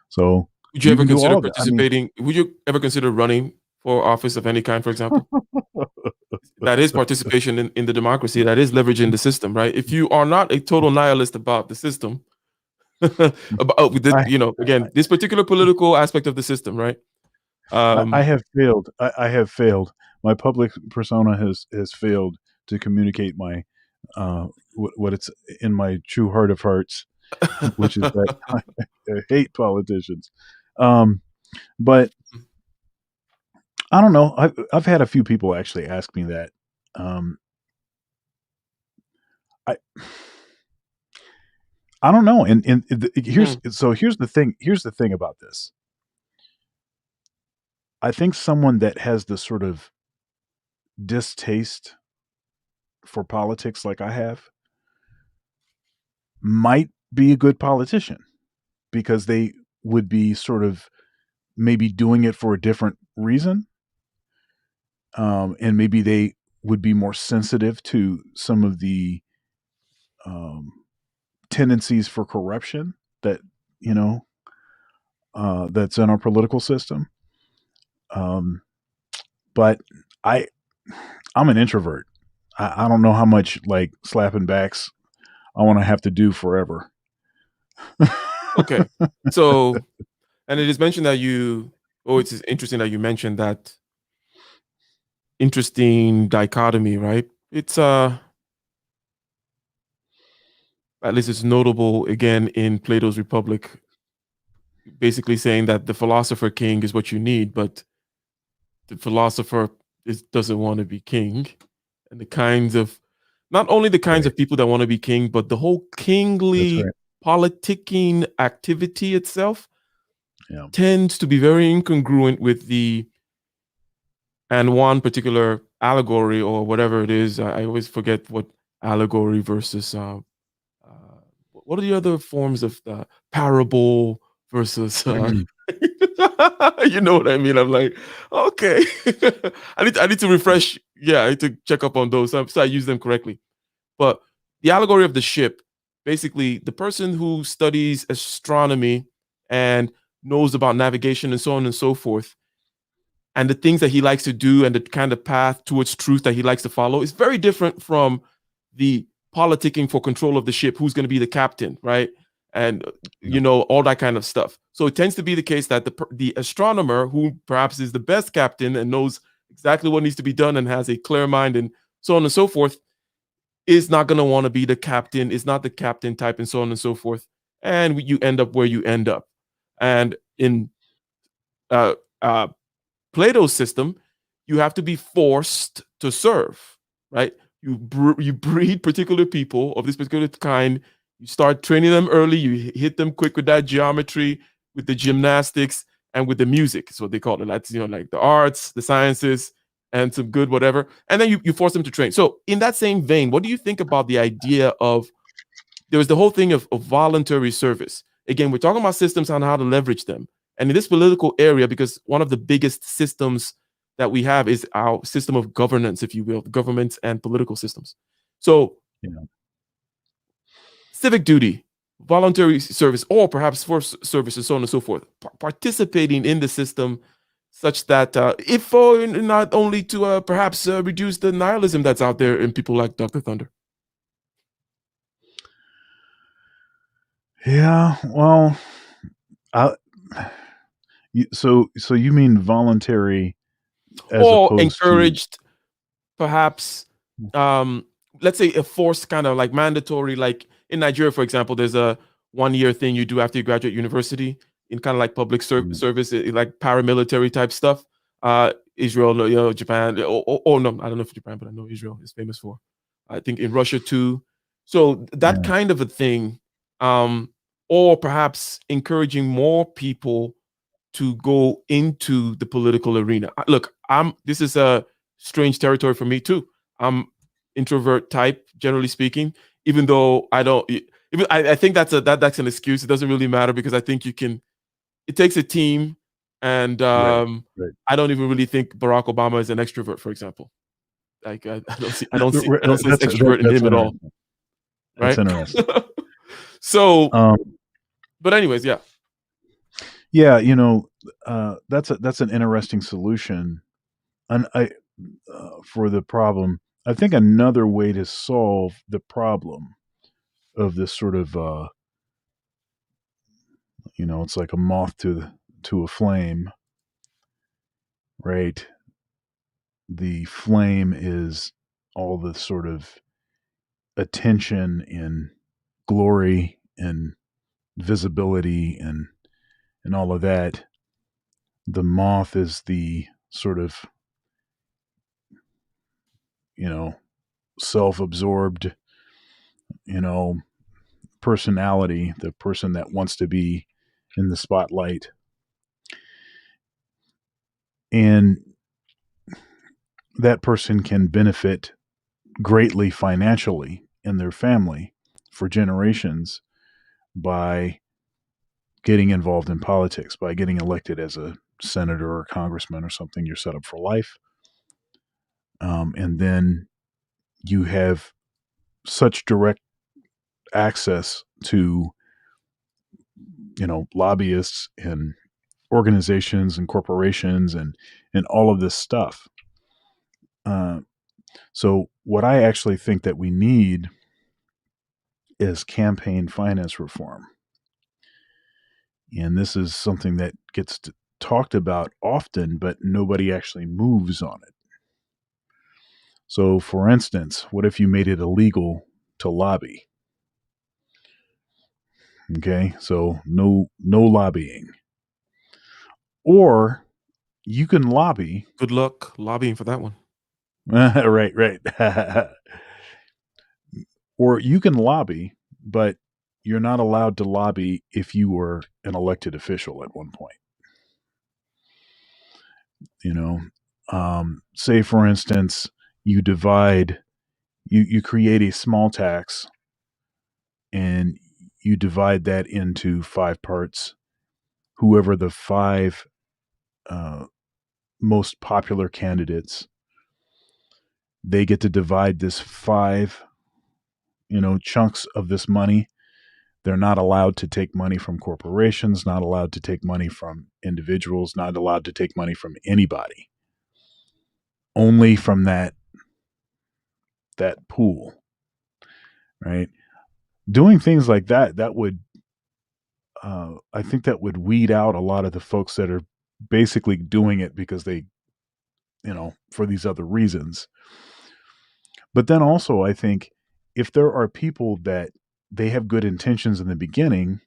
So would you you ever can do consider all of that. participating? Would you ever consider running for office of any kind, for example? That is participation in the democracy. That is leveraging the system, right? If you are not a total nihilist about the system, I, again, this particular political aspect of the system, right? I Um, have failed. I have failed. My public persona has failed to communicate my what it's in my true heart of hearts, which is that I hate politicians. Um, but I don't know. I've had a few people actually ask me that. Um, I I don't know. Here's hmm, so here's the thing. Here's the thing about this. I think someone that has the sort of distaste for politics like I have might be a good politician because they would be sort of maybe doing it for a different reason. And maybe they would be more sensitive to some of the um, tendencies for corruption that, you know, that's in our political system. Um, but I, I'm an introvert. I don't know how much like slapping backs I want to have to do forever. okay, so And it is mentioned that you. Oh, it's interesting that you mentioned that interesting dichotomy, right? It's at least it's notable again in Plato's Republic, basically saying that the philosopher king is what you need, but the philosopher doesn't want to be king, and the kinds of not only the kinds Right. of people that want to be king, but the whole That's kingly right. politicking activity itself Yeah. tends to be very incongruent with the and one particular allegory or whatever it is. I always forget what allegory versus what are the other forms of parable versus you know what I mean? I'm like, okay, I need to refresh. Yeah, I need to check up on those so I use them correctly. But the allegory of the ship, basically, the person who studies astronomy and knows about navigation and so on and so forth, and the things that he likes to do and the kind of path towards truth that he likes to follow is very different from the politicking for control of the ship, who's going to be the captain, right? And Yeah. all that kind of stuff. So it tends to be the case that the astronomer, who perhaps is the best captain and knows exactly what needs to be done and has a clear mind and so on and so forth, is not going to want to be the captain, is not the captain type, and so on and so forth. And you end up where you end up. And in uh, uh, Plato's system, you have to be forced to serve, right? You breed particular people of this particular kind. You start training them early. You hit them quick with that geometry, with the gymnastics, and with the music. So they call it. That's like the arts, the sciences, and some good whatever. And then you force them to train. So in that same vein, what do you think about the idea of there was the whole thing of voluntary service. Again, we're talking about systems on how to leverage them. And in this political area, because one of the biggest systems that we have is our system of governance, if you will, governments and political systems. So, Yeah. civic duty, voluntary service, or perhaps forced service, and so on and so forth, participating in the system such that, if not only to perhaps reduce the nihilism that's out there in people like Dr. Thunder. Yeah. Well, I, so you mean voluntary as Or opposed to encouraged perhaps let's say a forced kind of like mandatory, like in Nigeria, for example, there's a 1 year thing you do after you graduate university in kind of like public service, like paramilitary type stuff. Israel, Japan, or no, I don't know if Japan, but I know Israel is famous for. I think in Russia too. So that yeah, kind of a thing, um, or perhaps encouraging more people to go into the political arena. Look, this is a strange territory for me too. I'm introvert type, generally speaking, even though I don't even I think that's an excuse. It doesn't really matter because I think you can it takes a team, and right, right. I don't even really think Barack Obama is an extrovert, for example. Like I don't sense extrovert in That's him at all, interesting. That's right? interesting. So, Um, but anyways, yeah. yeah, that's an interesting solution, and for the problem. I think another way to solve the problem of this sort of it's like a moth to a flame, right? The flame is all the sort of attention and glory and visibility and all of that. The moth is the sort of you know self-absorbed you know personality, the person that wants to be in the spotlight, and that person can benefit greatly financially in their family for generations by getting involved in politics, by getting elected as a senator or congressman or something. You're set up for life. And then you have such direct access to, lobbyists and organizations and corporations and all of this stuff. Uh, so what I actually think that we need is campaign finance reform. And this is something that gets talked about often, but nobody actually moves on it. So, for instance, what if you made it illegal to lobby? Okay, so no lobbying. Or you can lobby. Good luck lobbying for that one. Right. Or you can lobby, but you're not allowed to lobby if you were an elected official at one point. You know, say for instance, you divide, you create a small tax, and you divide that into 5 parts. Whoever the 5 uh, most popular candidates, they get to divide this 5, chunks of this money. They're not allowed to take money from corporations, not allowed to take money from individuals, not allowed to take money from anybody. Only from that pool, right? Doing things like that would, I think that would weed out a lot of the folks that are basically doing it because they, for these other reasons. But then also, I think if there are people that they have good intentions in the beginning,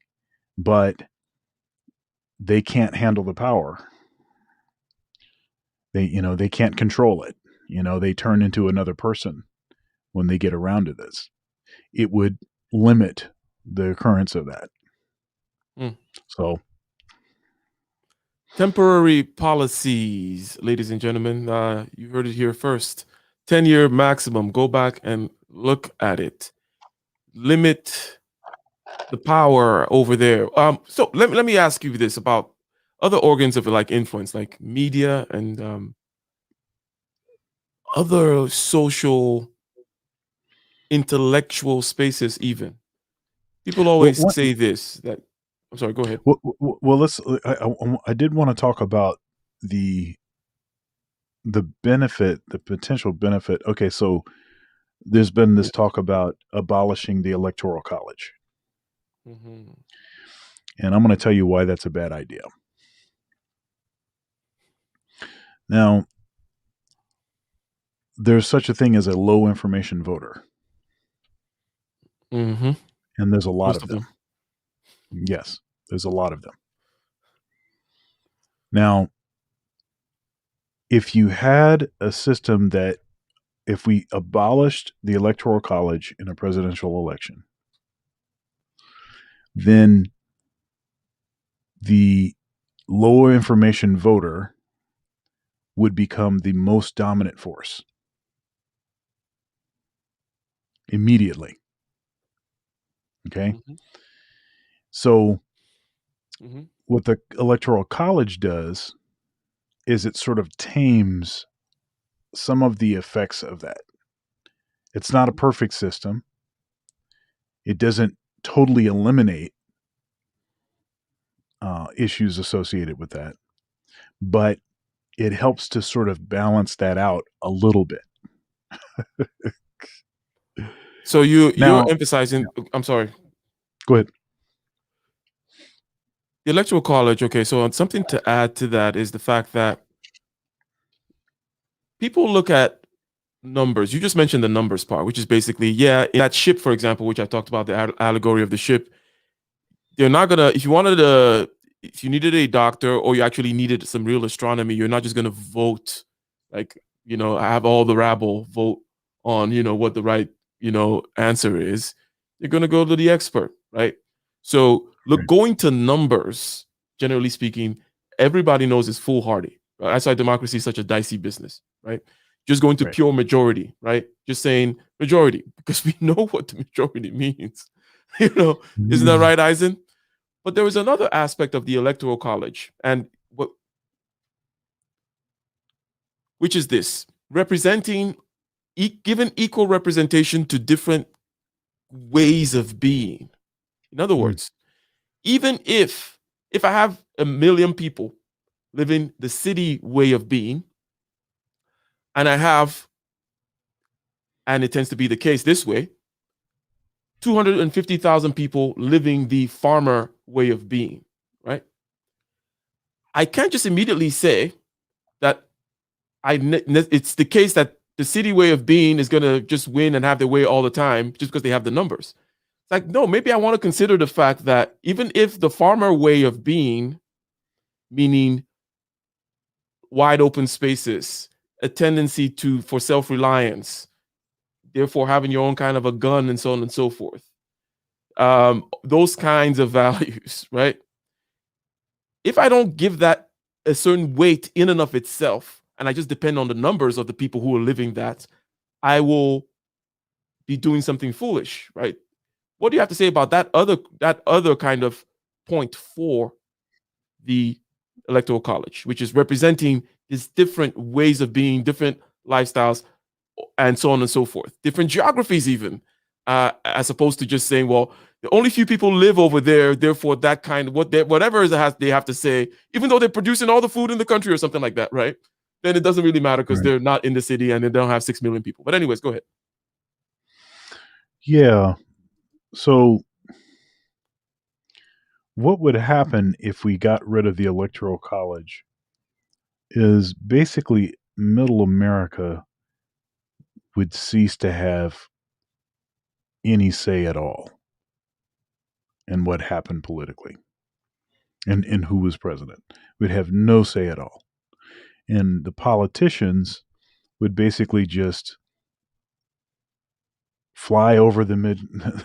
but they can't handle the power, they can't control it. They turn into another person when they get around to this. It would limit the occurrence of that. So, Temporary policies, ladies and gentlemen. You heard it here first. 10-year maximum. Go back and look at it. Limit the power over there. So let me ask you this about other organs of like influence, like media and other social intellectual spaces. Even people well, always say this. That I'm sorry. Go ahead. let's. I did want to talk about the benefit, the potential benefit. Okay, so there's been this talk about abolishing the electoral college. Mm-hmm. And I'm going to tell you why that's a bad idea. Now, there's such a thing as a low information voter. Mm-hmm. And there's a lot Most of them. Yes, there's a lot of them. Now, if you had a system that, if we abolished the electoral college in a presidential election, then the lower information voter would become the most dominant force immediately. Okay. Mm-hmm. So, Mm-hmm. what the electoral college does is it sort of tames some of the effects of that. It's not a perfect system. It doesn't totally eliminate issues associated with that, but it helps to sort of balance that out a little bit. So you're Now, emphasizing. I'm sorry. go ahead. The electoral college. Okay, so something to add to that is the fact that people look at numbers. You just mentioned the numbers part, which is basically, yeah, in that ship, for example, which I talked about, the allegory of the ship. They're not gonna. If you needed a doctor or you actually needed some real astronomy, you're not just gonna vote, like have all the rabble vote on what the right answer is. You're gonna go to the expert, right? So look, Right. going to numbers, generally speaking, everybody knows is foolhardy. Right? That's why democracy is such a dicey business, right? Just going to Right. pure majority, right? Just saying majority because we know what the majority means. Isn't that right, Eisen? But there was another aspect of the electoral college, and which is this: representing, given equal representation to different ways of being. In other words, even if I have 1 million people living the city way of being, and I have, and it tends to be the case this way, 250,000 people living the farmer way of being, right? I can't just immediately say that it's the case that the city way of being is going to just win and have their way all the time just because they have the numbers. It's like, no, maybe I want to consider the fact that even if the farmer way of being, meaning wide open spaces, a tendency for self-reliance, therefore having your own kind of a gun and so on and so forth, those kinds of values, right? If I don't give that a certain weight in and of itself, and I just depend on the numbers of the people who are living that, I will be doing something foolish, right? What do you have to say about that other kind of point for the electoral college, which is representing these different ways of being, different lifestyles, and so on and so forth, different geographies even, as opposed to just saying, well, the only few people live over there, therefore that kind of whatever they have to say, even though they're producing all the food in the country or something like that, right? Then it doesn't really matter because Right. they're not in the city and they don't have 6 million people. But anyways, go ahead. Yeah. So what would happen if we got rid of the Electoral College is basically middle America would cease to have any say at all in what happened politically and who was president. We'd have no say at all. And the politicians would basically just fly over the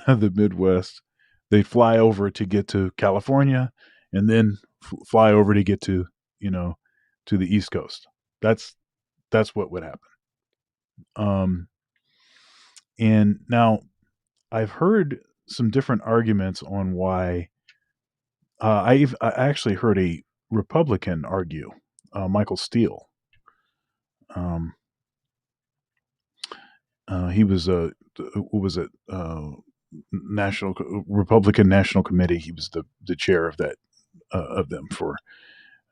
the Midwest. They'd fly over to get to California and then fly over to get to, to the East Coast. That's what would happen. Um, and now I've heard some different arguments on why. I actually heard a Republican argue, Michael Steele. Um, he was a what was it? National Republican National Committee. He was the chair of that of them for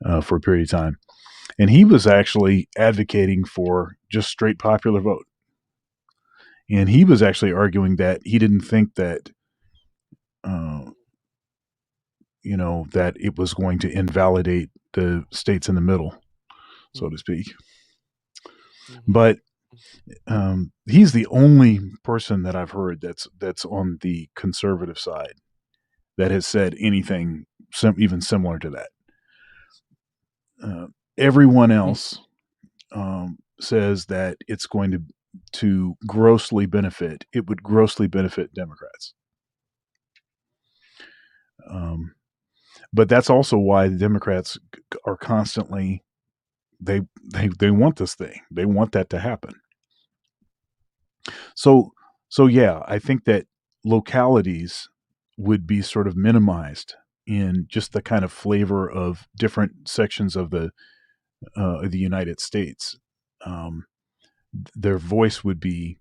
a period of time, and he was actually advocating for just straight popular vote. And he was actually arguing that he didn't think that uh, that it was going to invalidate the states in the middle, so to speak. Mm-hmm. But he's the only person that I've heard that's on the conservative side that has said anything even similar to that. Everyone else says that it's going to grossly benefit. It would grossly benefit Democrats. But that's also why the Democrats are constantly they want this thing. They want that to happen. So yeah, I think that localities would be sort of minimized in just the kind of flavor of different sections of the United States. Their voice would be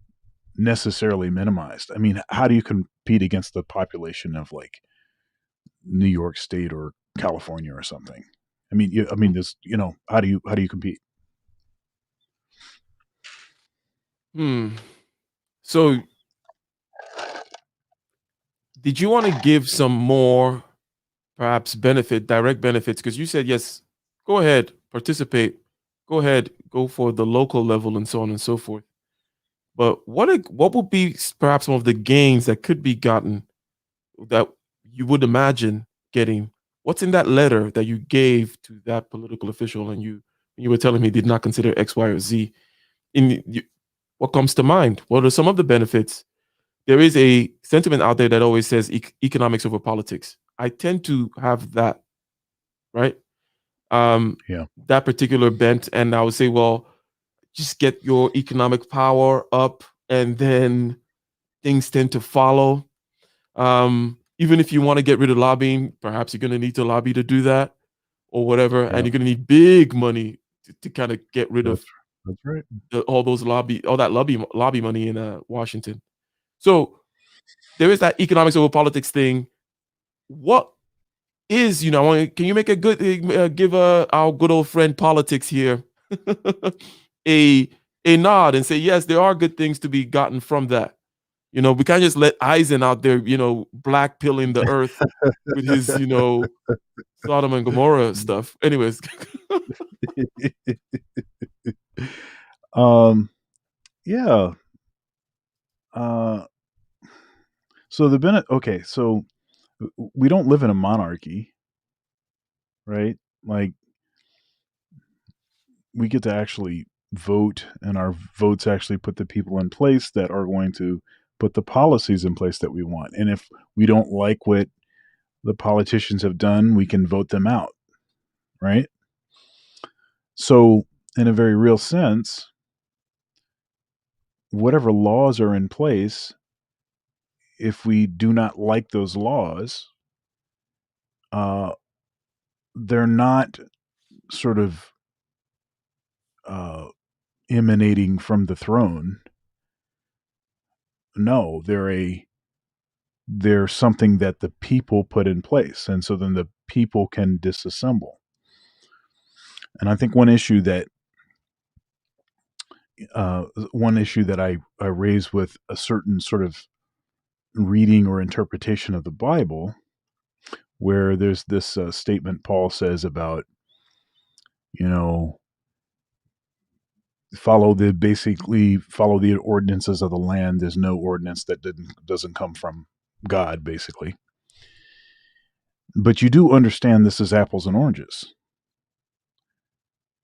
necessarily minimized. I mean, how do you compete against the population of like New York State or California or something? I mean, this, how do you compete? So, did you want to give some more, perhaps direct benefits? Because you said yes, go ahead, participate, go ahead, go for the local level and so on and so forth. But what would be perhaps some of the gains that could be gotten that you would imagine getting? What's in that letter that you gave to that political official, and you were telling me did not consider X, Y, or Z? What comes to mind? What are some of the benefits? There is a sentiment out there that always says economics over politics. I tend to have that, right? Yeah. That particular bent, and I would say, well, just get your economic power up, and then things tend to follow. Even if you want to get rid of lobbying, perhaps you're going to need to lobby to do that, or whatever, and you're going to need big money to kind of get rid of That's right. all that lobby money in Washington. So there is that economics over politics thing. What is, can you make a good give our good old friend politics here a nod and say yes, there are good things to be gotten from that? We can't just let Eisen out there, black pilling the earth with his, Sodom and Gomorrah stuff. Anyways. Yeah. So okay, so we don't live in a monarchy, right? Like, we get to actually vote, and our votes actually put the people in place that are going to put the policies in place that we want. And if we don't like what the politicians have done, we can vote them out, right? So, in a very real sense, whatever laws are in place, if we do not like those laws, they're not sort of emanating from the throne. No, they're something that the people put in place, and so then the people can disassemble. And I think one issue that I raise with a certain sort of reading or interpretation of the Bible, where there's this statement Paul says about, basically follow the ordinances of the land. There's no ordinance that doesn't come from God, basically. But you do understand this is apples and oranges.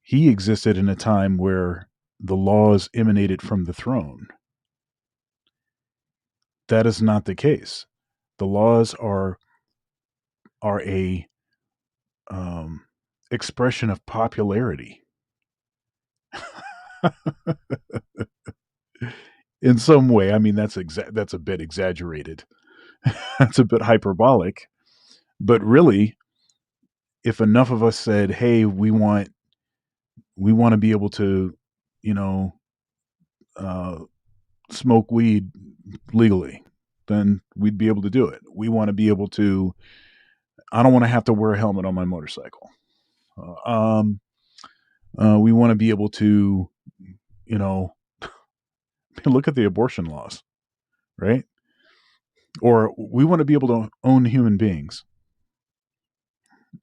He existed in a time where the laws emanated from the throne. That is not the case. The laws are a expression of popularity. In some way, I mean, that's a bit exaggerated. That's a bit hyperbolic. But really, if enough of us said, "Hey, we want to be able to, you know, uh, smoke weed legally," then we'd be able to do it. We want to be able to. I don't want to have to wear a helmet on my motorcycle. We want to be able to, look at the abortion laws, right? Or we want to be able to own human beings.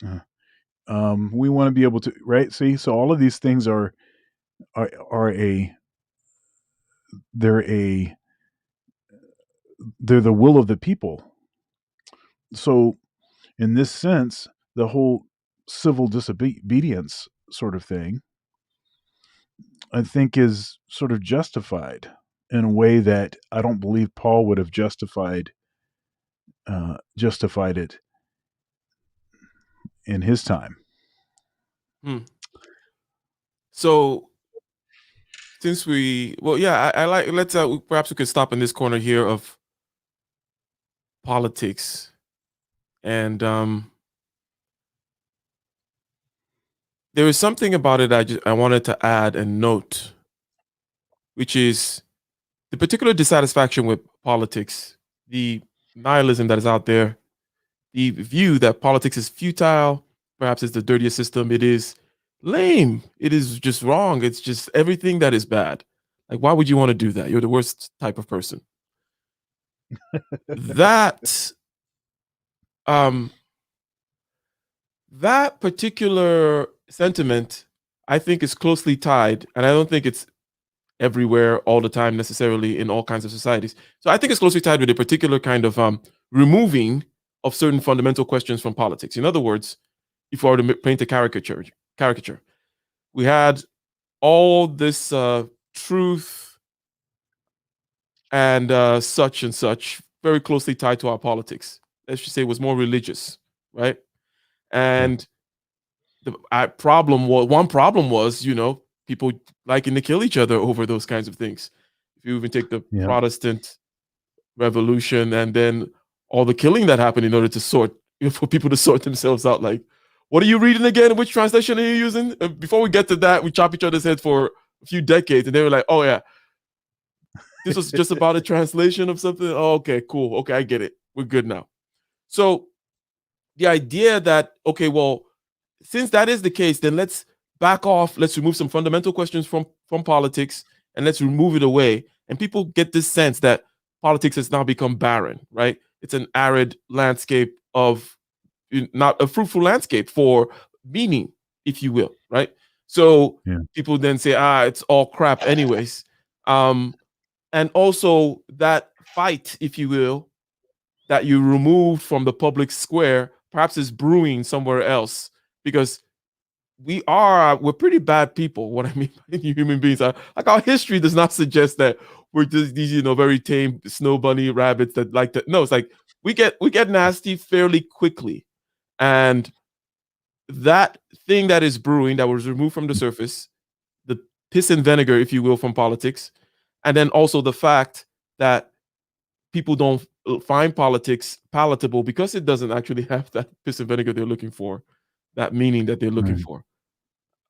We want to be able to, right? See, so all of these things are they're the will of the people. So in this sense, the whole civil disobedience sort of thing, I think, is sort of justified in a way that I don't believe Paul would have justified it in his time. So since I like, let's perhaps we could stop in this corner here of politics, and there is something about it I wanted to add and note, which is the particular dissatisfaction with politics, the nihilism that is out there, the view that politics is futile, perhaps it's the dirtiest system, it is lame, it is just wrong, it's just everything that is bad. Like, why would you want to do that? You're the worst type of person. that um that particular sentiment, I think, is closely tied, and I don't think it's everywhere all the time necessarily in all kinds of societies. So I think it's closely tied with a particular kind of removing of certain fundamental questions from politics. In other words, if I were to paint a caricature, we had all this truth and such and such very closely tied to our politics. Let's just say it was more religious, right? And one problem was, people liking to kill each other over those kinds of things. If you even take the Protestant Revolution, and then all the killing that happened in order to for people to sort themselves out, like, what are you reading again? Which translation are you using? Before we get to that, we chop each other's head for a few decades, and they were like, oh yeah, this was just about a translation of something. Oh, okay, cool. Okay, I get it. We're good now. So the idea that, okay, well, since that is the case, then let's back off. Let's remove some fundamental questions from politics, and let's remove it away. And people get this sense that politics has now become barren, right? It's an arid landscape of not a fruitful landscape for meaning, if you will, right? So Yeah. people then say, it's all crap, anyways. Um, and also that fight, if you will, that you removed from the public square, perhaps is brewing somewhere else because we're pretty bad people. What I mean by human beings are like our history does not suggest that we're just these, very tame snow bunny rabbits that like to. No, it's like we get nasty fairly quickly, and that thing that is brewing that was removed from the surface, the piss and vinegar, if you will, from politics, and then also the fact that people don't find politics palatable because it doesn't actually have that piss and vinegar they're looking for, that meaning that they're looking Right. for.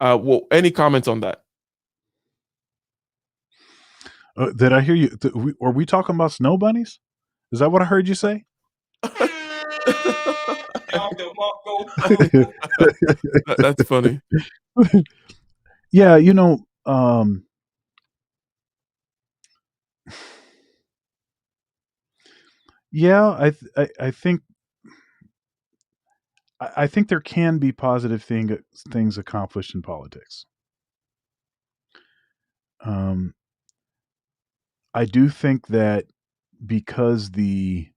Well, any comments on that? Did I hear you? Are we talking about snow bunnies? Is that what I heard you say? That's funny. Yeah, yeah, I think I think there can be positive things accomplished in politics. Um, I do think that because the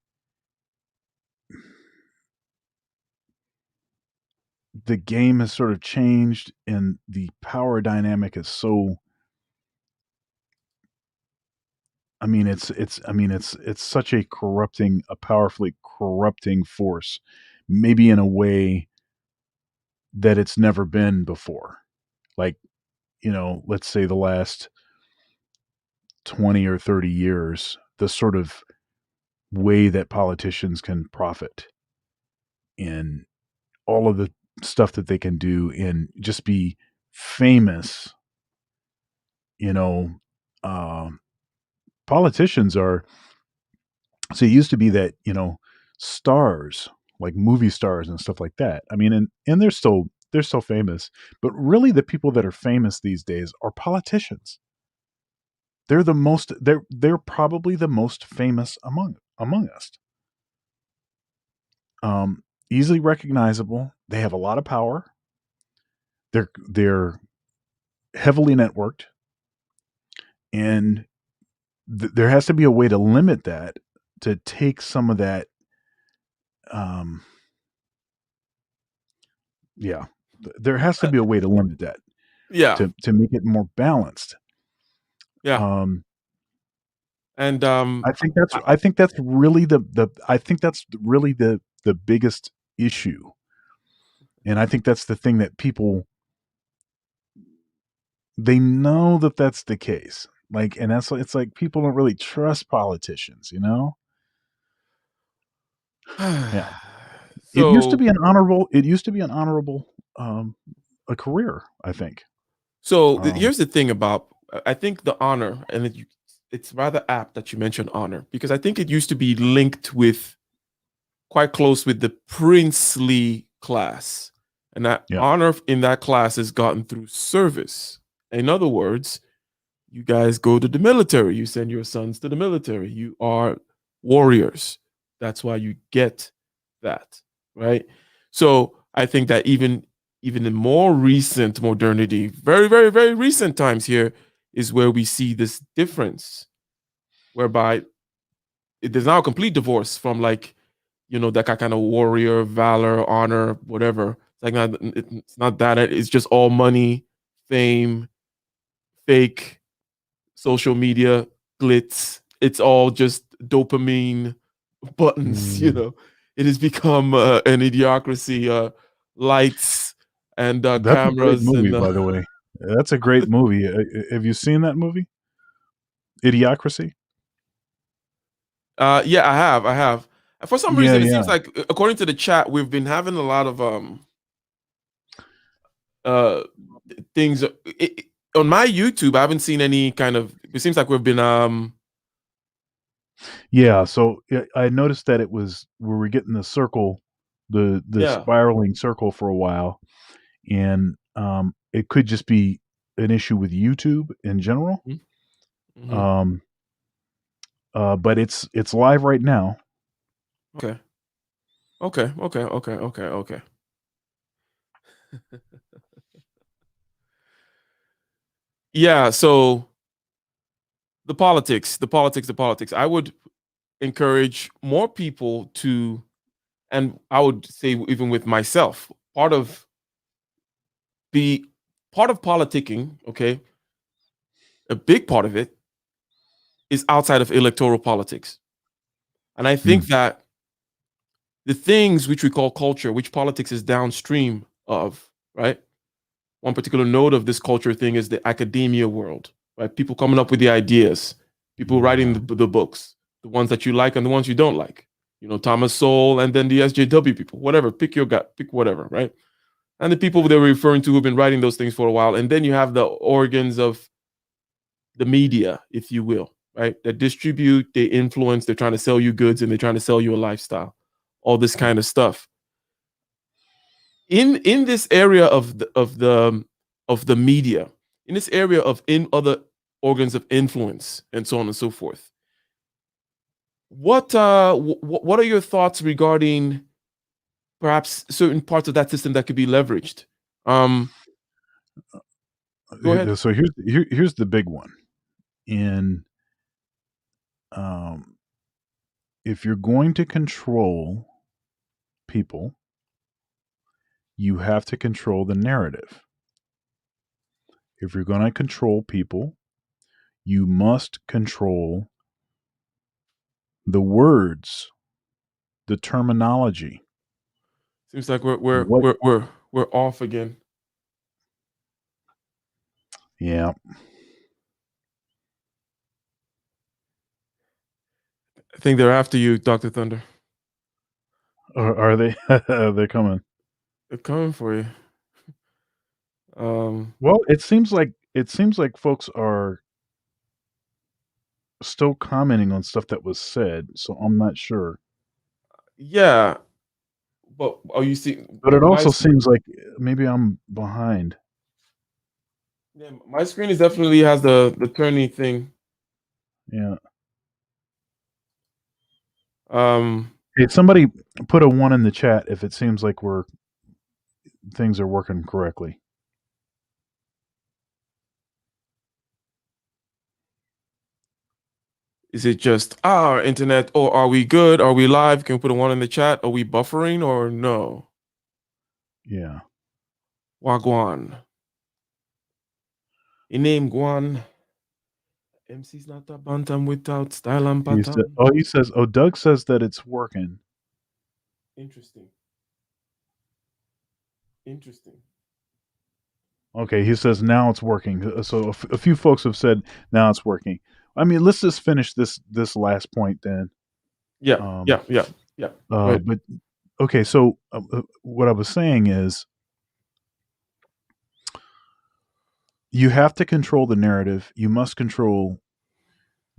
game has sort of changed and the power dynamic is so. It's such a powerfully corrupting force, maybe in a way that it's never been before. Like, let's say the last 20 or 30 years, the sort of way that politicians can profit in all of the stuff that they can do and just be famous, you know, um, politicians are. So it used to be that, stars, like movie stars and stuff like that. I mean, and they're still famous, but really the people that are famous these days are politicians. They're probably the most famous among us. Easily recognizable. They have a lot of power. They're heavily networked, and there has to be a way to limit that, to take some of that. Um, yeah, there has to Uh, be a way to limit that, yeah, to make it more balanced. yeah, Um, and I, I think that's really the biggest issue, and I think that's the thing that people, they know that that's the case. Like, and it's like people don't really trust politicians, Yeah. so It used to be an honorable, um, a career, I think. Um, here's the thing about I think the honor, and it's rather apt that you mentioned honor because I think it used to be linked with quite close with the princely class, and that yeah. honor in that class is gotten through service. In other words, you guys go to the military. You send your sons to the military. You are warriors. That's why you get that, right? So I think that even in more recent modernity, very, very, very recent times here is where we see this difference, whereby there's now a complete divorce from like, that kind of warrior, valor, honor, whatever. It's like it's not that. It's just all money, fame, fake social media glitz. It's all just dopamine buttons. Mm, It has become an idiocracy. Lights and that's a great cameras movie, and by the way. That's a great movie. Have you seen that movie? Idiocracy? yeah, I have. For some Yeah, reason, it seems yeah. like according to the chat, we've been having a lot of uh things on my YouTube. I haven't seen any kind of. It seems like we've been Yeah, so I noticed that we were getting the circle, the yeah. spiraling circle for a while, and it could just be an issue with YouTube in general. Mm-hmm. Um, but it's live right now. Okay. Okay. Okay. Okay. Okay. Okay. Yeah. So the politics. I would encourage more people to, and I would say even with myself, the part of politicking, okay, a big part of it is outside of electoral politics. And I think Hmm. that the things which we call culture, which politics is downstream of, right? One particular node of this culture thing is the academia world, right? People coming up with the ideas, people writing Yeah. the books, the ones that you like and the ones you don't like. You know, Thomas Sowell and then the SJW people, whatever, pick your gut, pick whatever, right? And the people they were referring to who've been writing those things for a while. And then you have the organs of the media, if you will, right? That distribute, they influence, they're trying to sell you goods and they're trying to sell you a lifestyle, all this kind of stuff. In this area of the media, in this area of in other organs of influence and so on and so forth. What are your thoughts regarding perhaps certain parts of that system that could be leveraged? Um, go ahead. So here's the big one. In um, If you're going to control people, you have to control the narrative. If you're going to control people, you must control the words, the terminology. Seems like we're What? we're we're we're off again. Yeah. I think they're after you, Doctor Thunder. Are they? They're coming. They're coming for you. Um, Well, it seems like folks are still commenting on stuff that was said, so I'm not sure. yeah, but are you seeing But it my also seems like maybe I'm behind. yeah, my screen is definitely has the turny thing. Yeah. Um, Hey, somebody put a one in the chat if it seems like things are working correctly. is it just our internet, or are we good? Are we live? Can we put a one in the chat? Are we buffering or no? Yeah. Wagwan. In name Guan. MC's not a bantam without style and pattern. Doug says that it's working. Interesting. Interesting. Okay, he says now it's working. So a few folks have said now it's working. I mean, let's just finish this last point then. Yeah, Um, yeah, yeah, yeah. Go ahead. but okay, so what I was saying is you have to control the narrative. You must control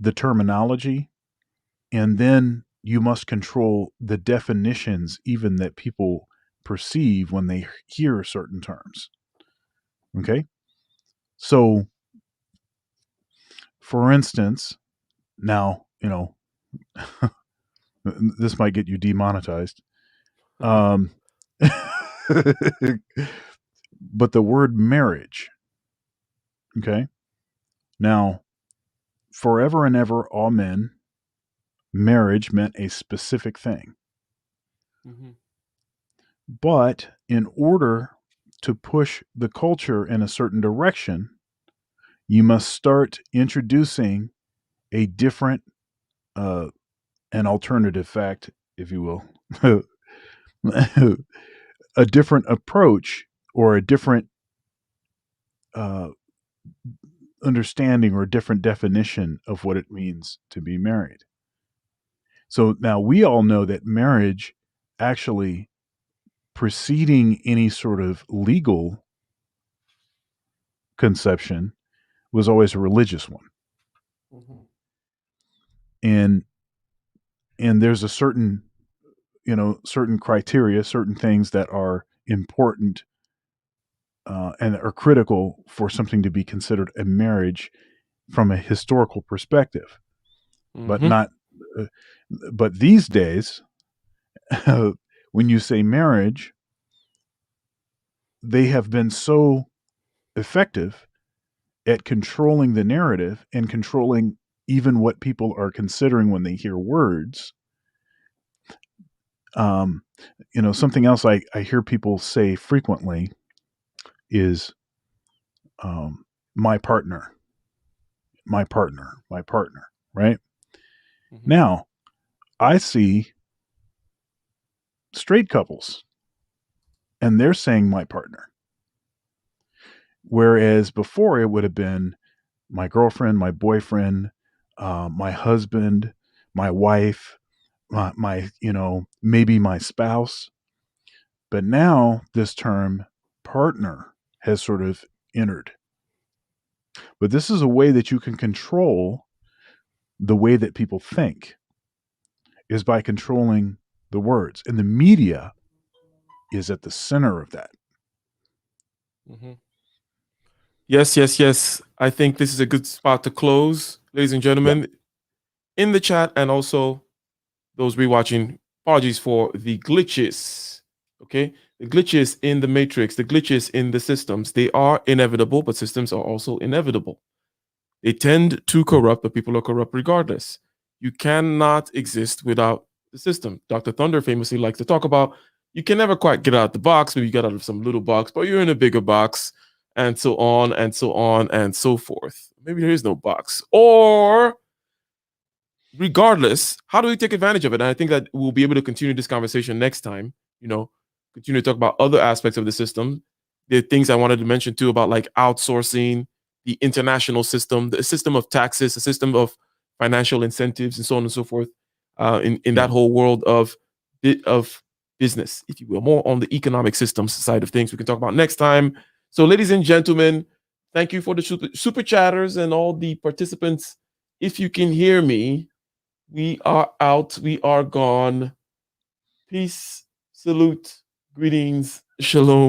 the terminology, and then you must control the definitions, even that people perceive when they hear certain terms. Okay, so for instance, now this might get you demonetized. Um, but the word marriage, okay? Now, forever and ever, all men, marriage meant a specific thing. Mhm. But in order to push the culture in a certain direction, you must start introducing a different, an alternative fact, if you will, a different approach or a different uh, understanding or a different definition of what it means to be married. So now we all know that marriage actually preceding any sort of legal conception was always a religious one. Mhm. And there's a certain, certain criteria, certain things that are important and are critical for something to be considered a marriage from a historical perspective. but Mm-hmm. not. Uh, but these days, when you say marriage, they have been so effective at controlling the narrative and controlling even what people are considering when they hear words. Um, something else I hear people say frequently is my partner, my partner, my partner, right? Mm-hmm. Now, I see straight couples and they're saying my partner. Whereas before it would have been my girlfriend, my boyfriend, my husband, my wife, maybe my spouse. But now this term partner has sort of entered. But this is a way that you can control the way that people think is by controlling the words. And the media is at the center of that. Mm-hmm. Yes, yes, yes. I think this is a good spot to close, ladies and Yeah. gentlemen. In the chat and also those rewatching, apologies for the glitches. Okay, the glitches in the matrix, the glitches in the systems, they are inevitable, but systems are also inevitable. They tend to corrupt, but people are corrupt regardless. You cannot exist without the system. Dr. Thunder famously likes to talk about you can never quite get out the box, maybe you get out of some little box, but you're in a bigger box, and so on and so on and so forth. Maybe there is no box. Or regardless, how do we take advantage of it? And I think that we'll be able to continue this conversation next time, continue to talk about other aspects of the system. The things I wanted to mention too about like outsourcing, the international system, the system of taxes, the system of financial incentives, and so on and so forth. In Yeah. that whole world of business, if you will, more on the economic systems side of things, we can talk about next time. So, ladies and gentlemen, thank you for the super chatters and all the participants. If you can hear me, we are out. We are gone. Peace, salute, greetings, shalom.